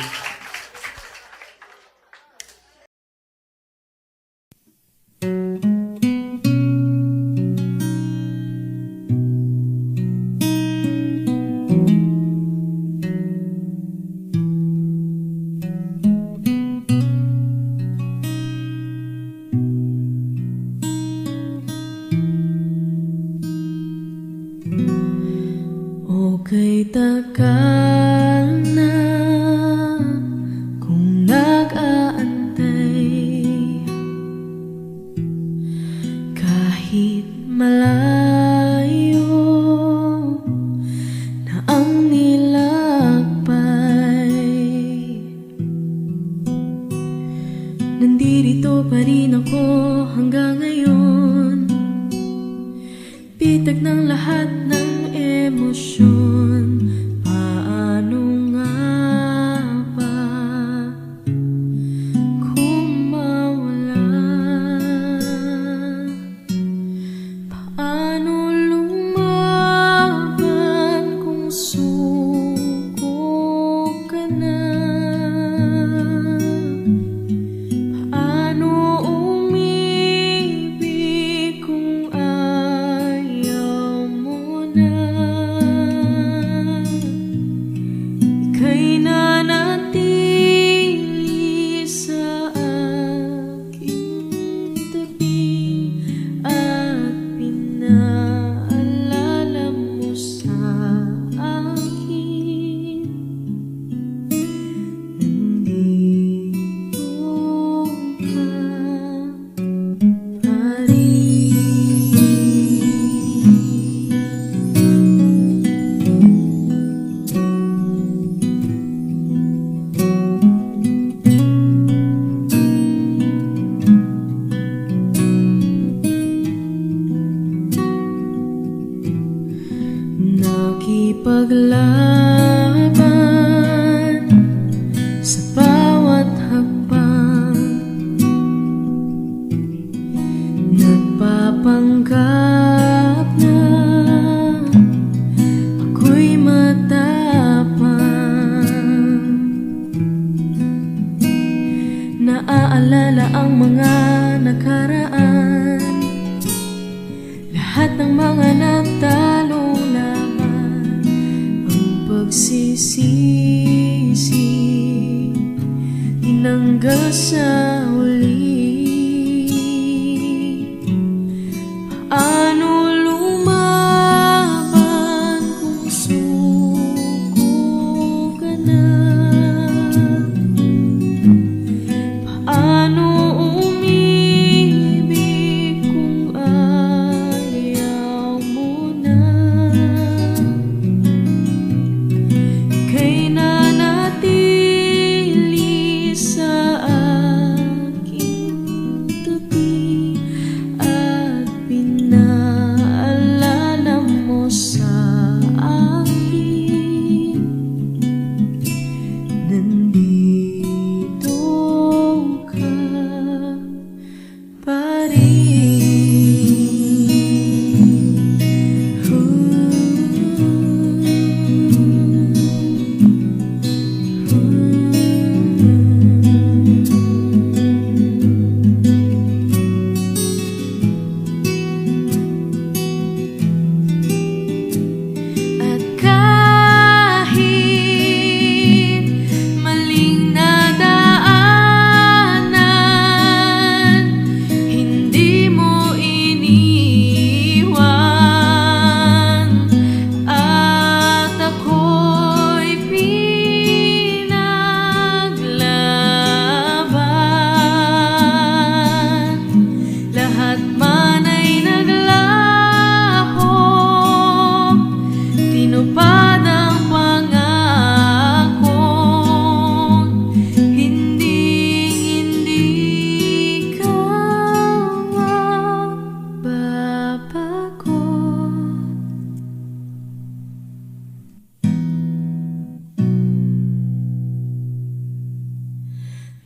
Okay, takal na ang mga nakaraan, lahat ng mga natalong laban, ang pagsisisi tinanggal sa uli. Paano lumaban kung suko ka na? Paano umibig kung ayaw mo na? Ika'y nanatili sa aking tabi at pinaalala mo sa akin, nandito ka pa at kahit maling nadaanan, hindi mo iniwan at ako'y pinaglaban. Lahat man ay naglaho, tinupad ang pangako, hindi ka mababago.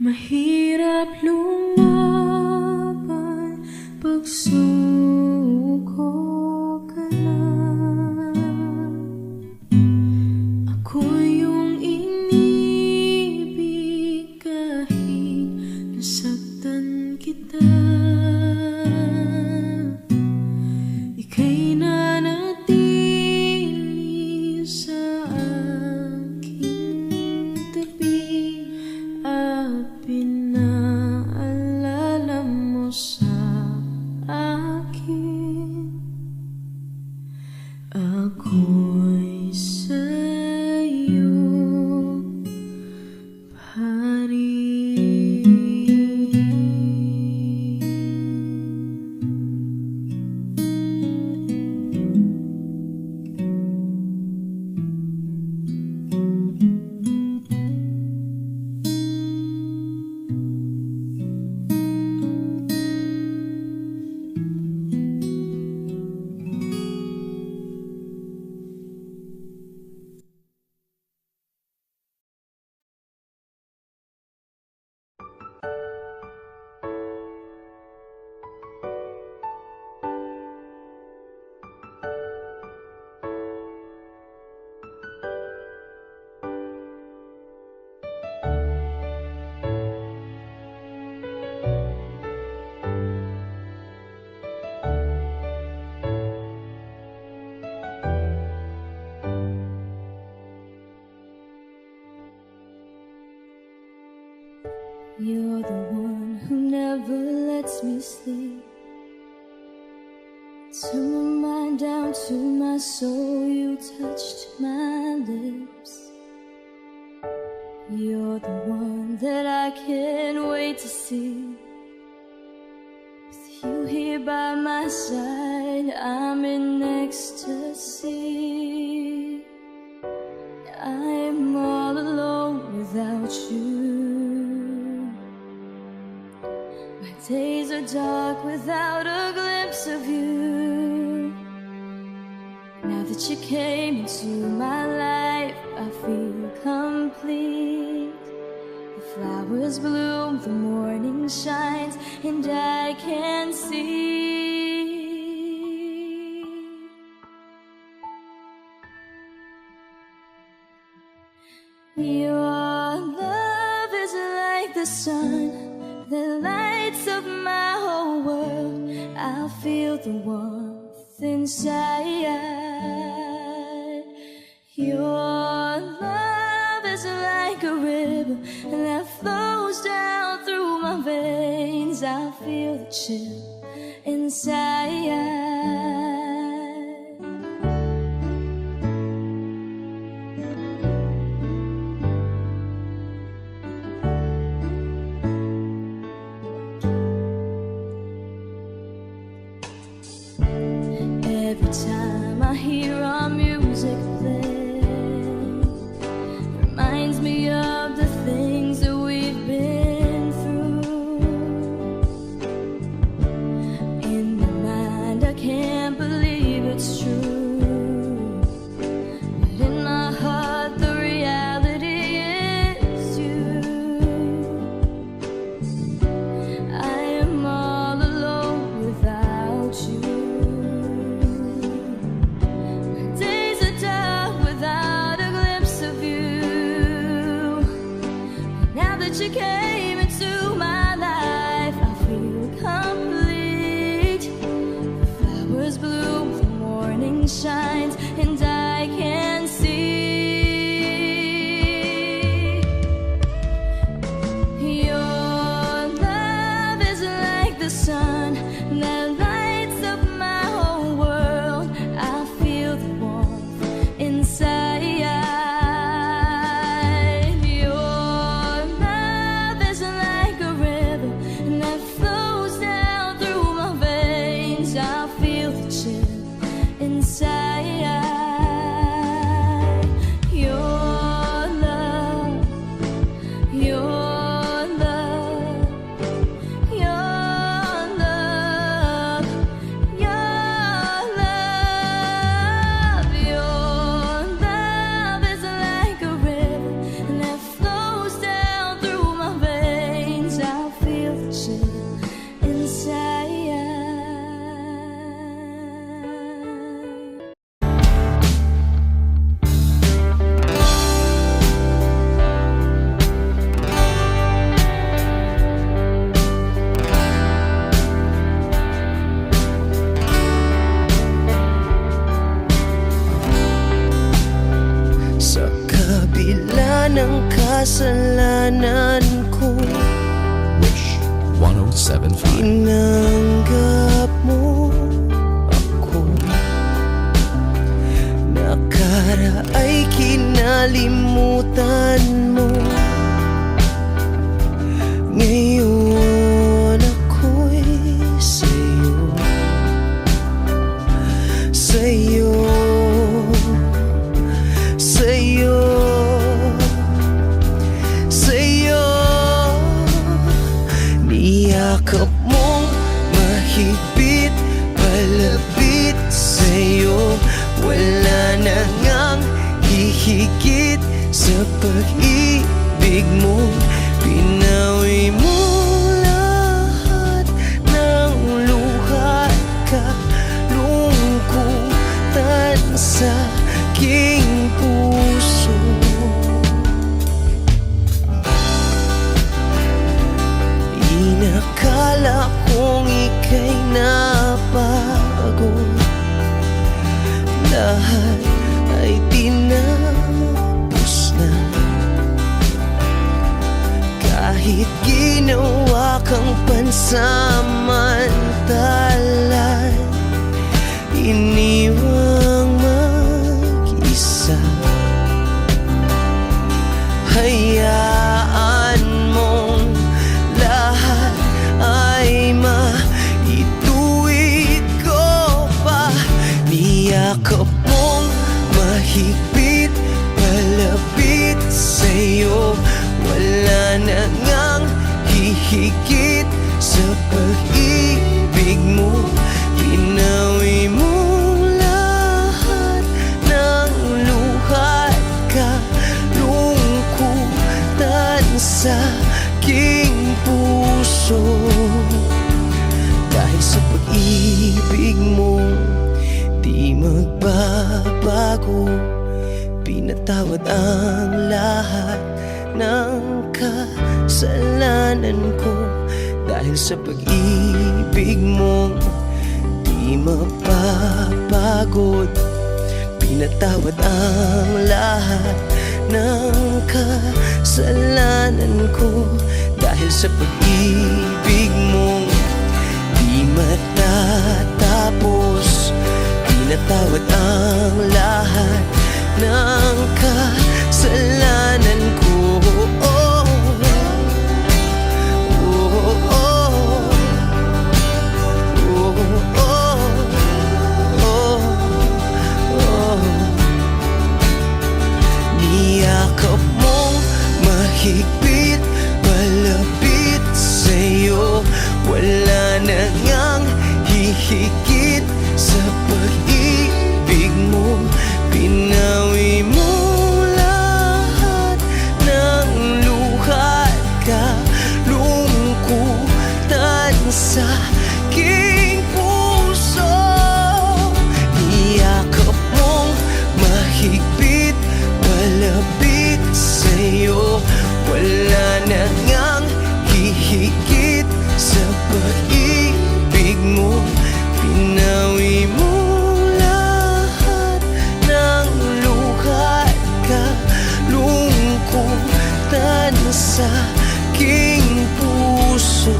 Mahirap lumaban pag suko ka na. Ako yung inibig kahit nasaktan kita. Ika'y nanatili sa aking tabi at pinaalala mo sa akin, ako'y sa'yo pa rin. You're the one who never lets me sleep. To my mind, down to my soul, you touched my lips. You're the one that I can't wait to see. With you here by my side, I'm in ecstasy. I'm all alone without you. My days are dark without a glimpse of you. Now that you came into my life, I feel complete. The flowers bloom, the morning shines, and I can see. Your love is like the sun that lights I feel the warmth inside. Your love is like a river that flows down through my veins. I feel the chill inside. Every time I hear our music play, reminds me of the things that we've been through. In my mind I can't believe it's true, but in my heart the reality is you. I am all alone without you. Days are dark without a glimpse of you. Now that you came into my life, I feel complete. The flowers bloom, the morning shines, and I can see. Your love is like the sun that lights up my whole world. I feel the warmth inside. Your love is like a river that flows down through my veins. I feel the chill inside. Your love, your love, your love, your love. Your love is like a river that flows down through my veins. I feel the chill inside. Sa kabila ng kasalanan ko, Wish 1075. tinanggap mo ako. Nakaraay kinalimutan mo. Ngayon ako'y sa'yo, sa'yo, sa'yo, sa'yo. Niyakap mong mahigpit, palapit sa'yo. Wala na ngang hihigit sa pag-ibig mo. Pinawi mo lahat ng luha at kalungkutan sa aking puso. Inakala kong ika'y nabago, lahat ay tinapos na. Kahit ginawa kang pansamantalan, iniwang mag-isa. Hayaan mong lahat ay maituwid ko pa. Niyakap mong mahigpit, palapit sa'yo. Wala na ngang hihigit sa pag-ibig mo. Pinawi mo lahat ng luha at kalungkutan sa aking puso. Dahil sa pag-ibig mo, di magbabago. Pinatawad ang lahat ng kasalanan ko. Dahil sa pag-ibig mo, Di mapapagod, pinatawad ang lahat ng kasalanan ko. Dahil sa pag-ibig mo, di matatapos. Pinatawad ang lahat ng kasalanan ko. Niyakap mong mahigpit, palapit sa'yo. Wala na ngang hihigit sa pag-ibig mo. Pinawi mo lahat ng luha at kalungkutan sa aking puso. Niyakap mong mahigpit, palapit sa'yo. Wala na ngang hihigit sa pag-ibig mo. Pinawi mo lahat ng luha at kalungkutan sa aking puso.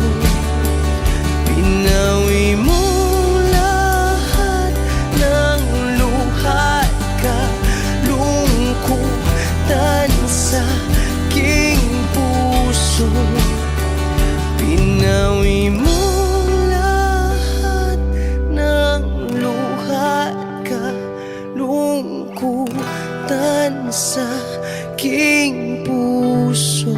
Pinawi mo lahat ng luha at kalungkutan sa aking puso. Pinawi mo lahat ng luha at kalungkutan sa aking puso.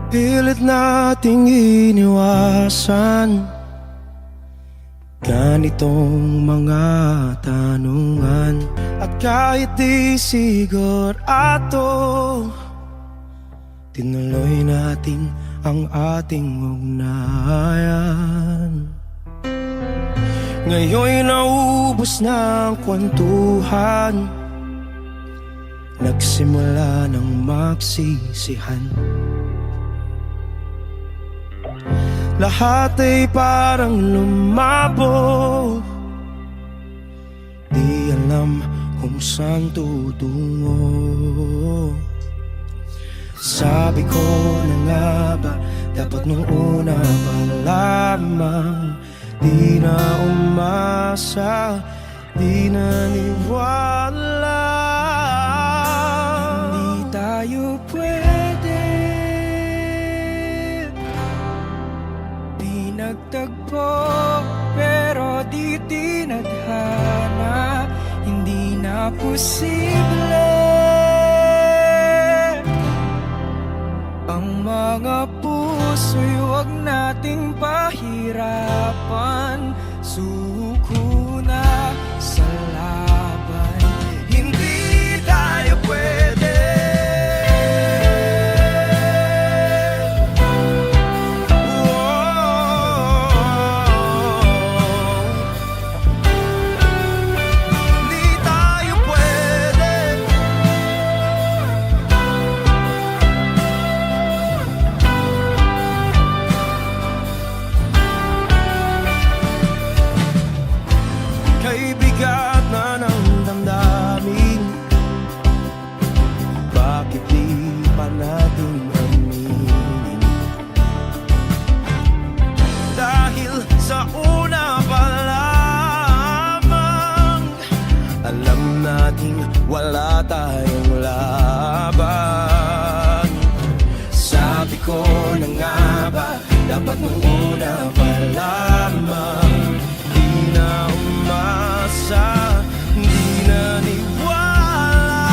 Pilit nating iniwasan ganitong mga tanungan. At kahit di sigurado, tinuloy natin ang ating ugnayan. Ngayon'y naubos na ang kwentuhan, nagsimula ng magsisihan. Lahat ay parang lumabo, di alam kung saan tutungo. Sabi ko na nga ba, dapat nung una pa lamang. Di na umasa, di naniwala. Hindi tayo pwede, di nagtagpo, pero di tinadhana. Hindi na posible ang mga puso'y huwag nating pahirapan. Suko na sa laban, hindi tayo pwede. Bigat na ng damdamin, bakit di pa natin aminin? Dahil sa una pa lamang, alam nating wala tayong laban. Sabi ko na nga ba, dapat nung una pa lamang. Di na umasa, di naniwala.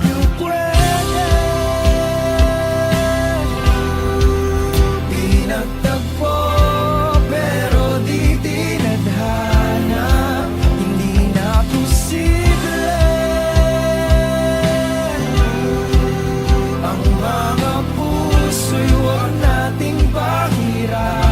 You pwede, di nagtagpo, pero di tinadhana. Hindi na posible ang mga puso'y huwag nating pahirapan.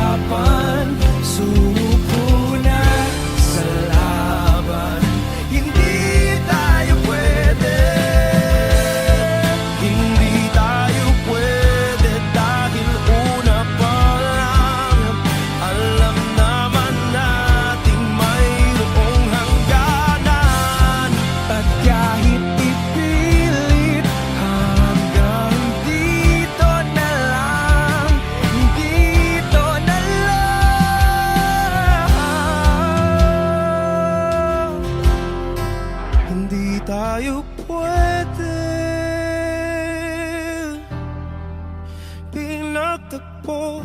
matakpo,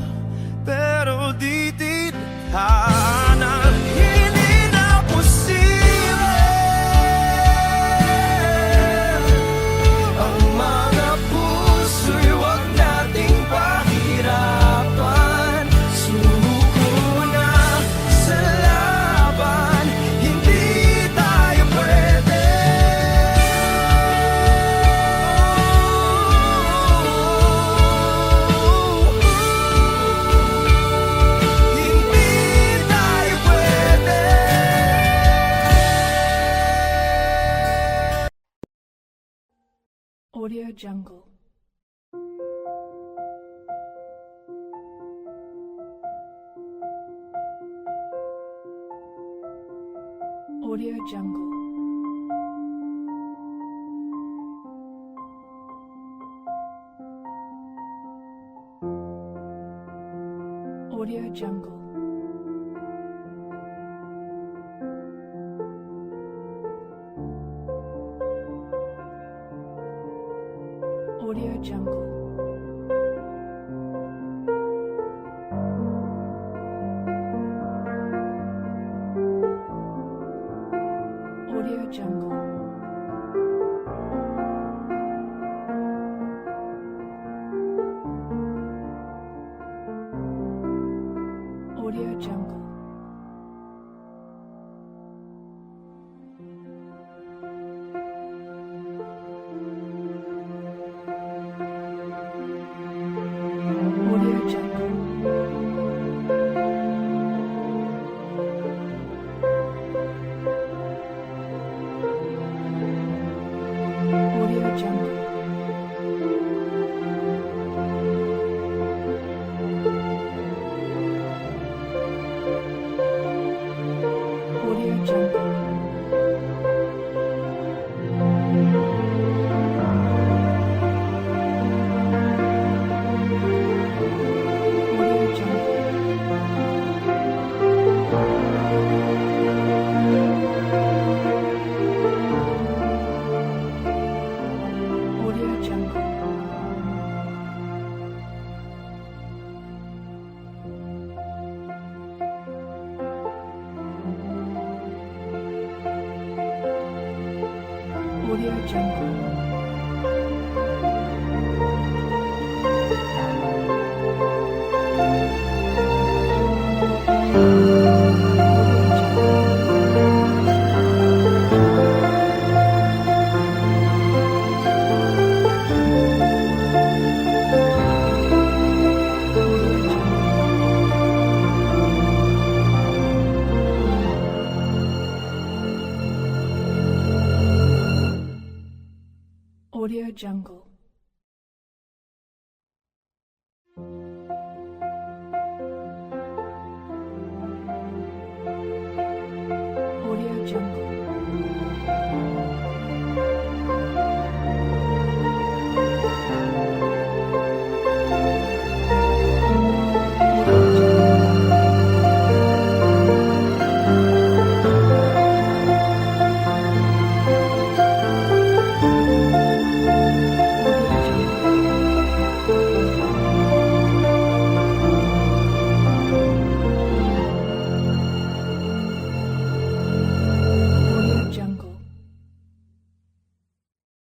pero di tinadhana. Hindi na posible ang mga puso'y wag nating pahirapan. Sumuko na sa laban, hindi tayo pwede. Hindi tayo pwede. Audio Jungle. Audio Jungle. Audio Jungle. Audio Jungle. Audio Jungle. Audio Jungle. Audio Jungle. Audio Jungle. Audio Jungle. Audio Jungle. Audio Jungle. Audio Jungle. Audio Jungle.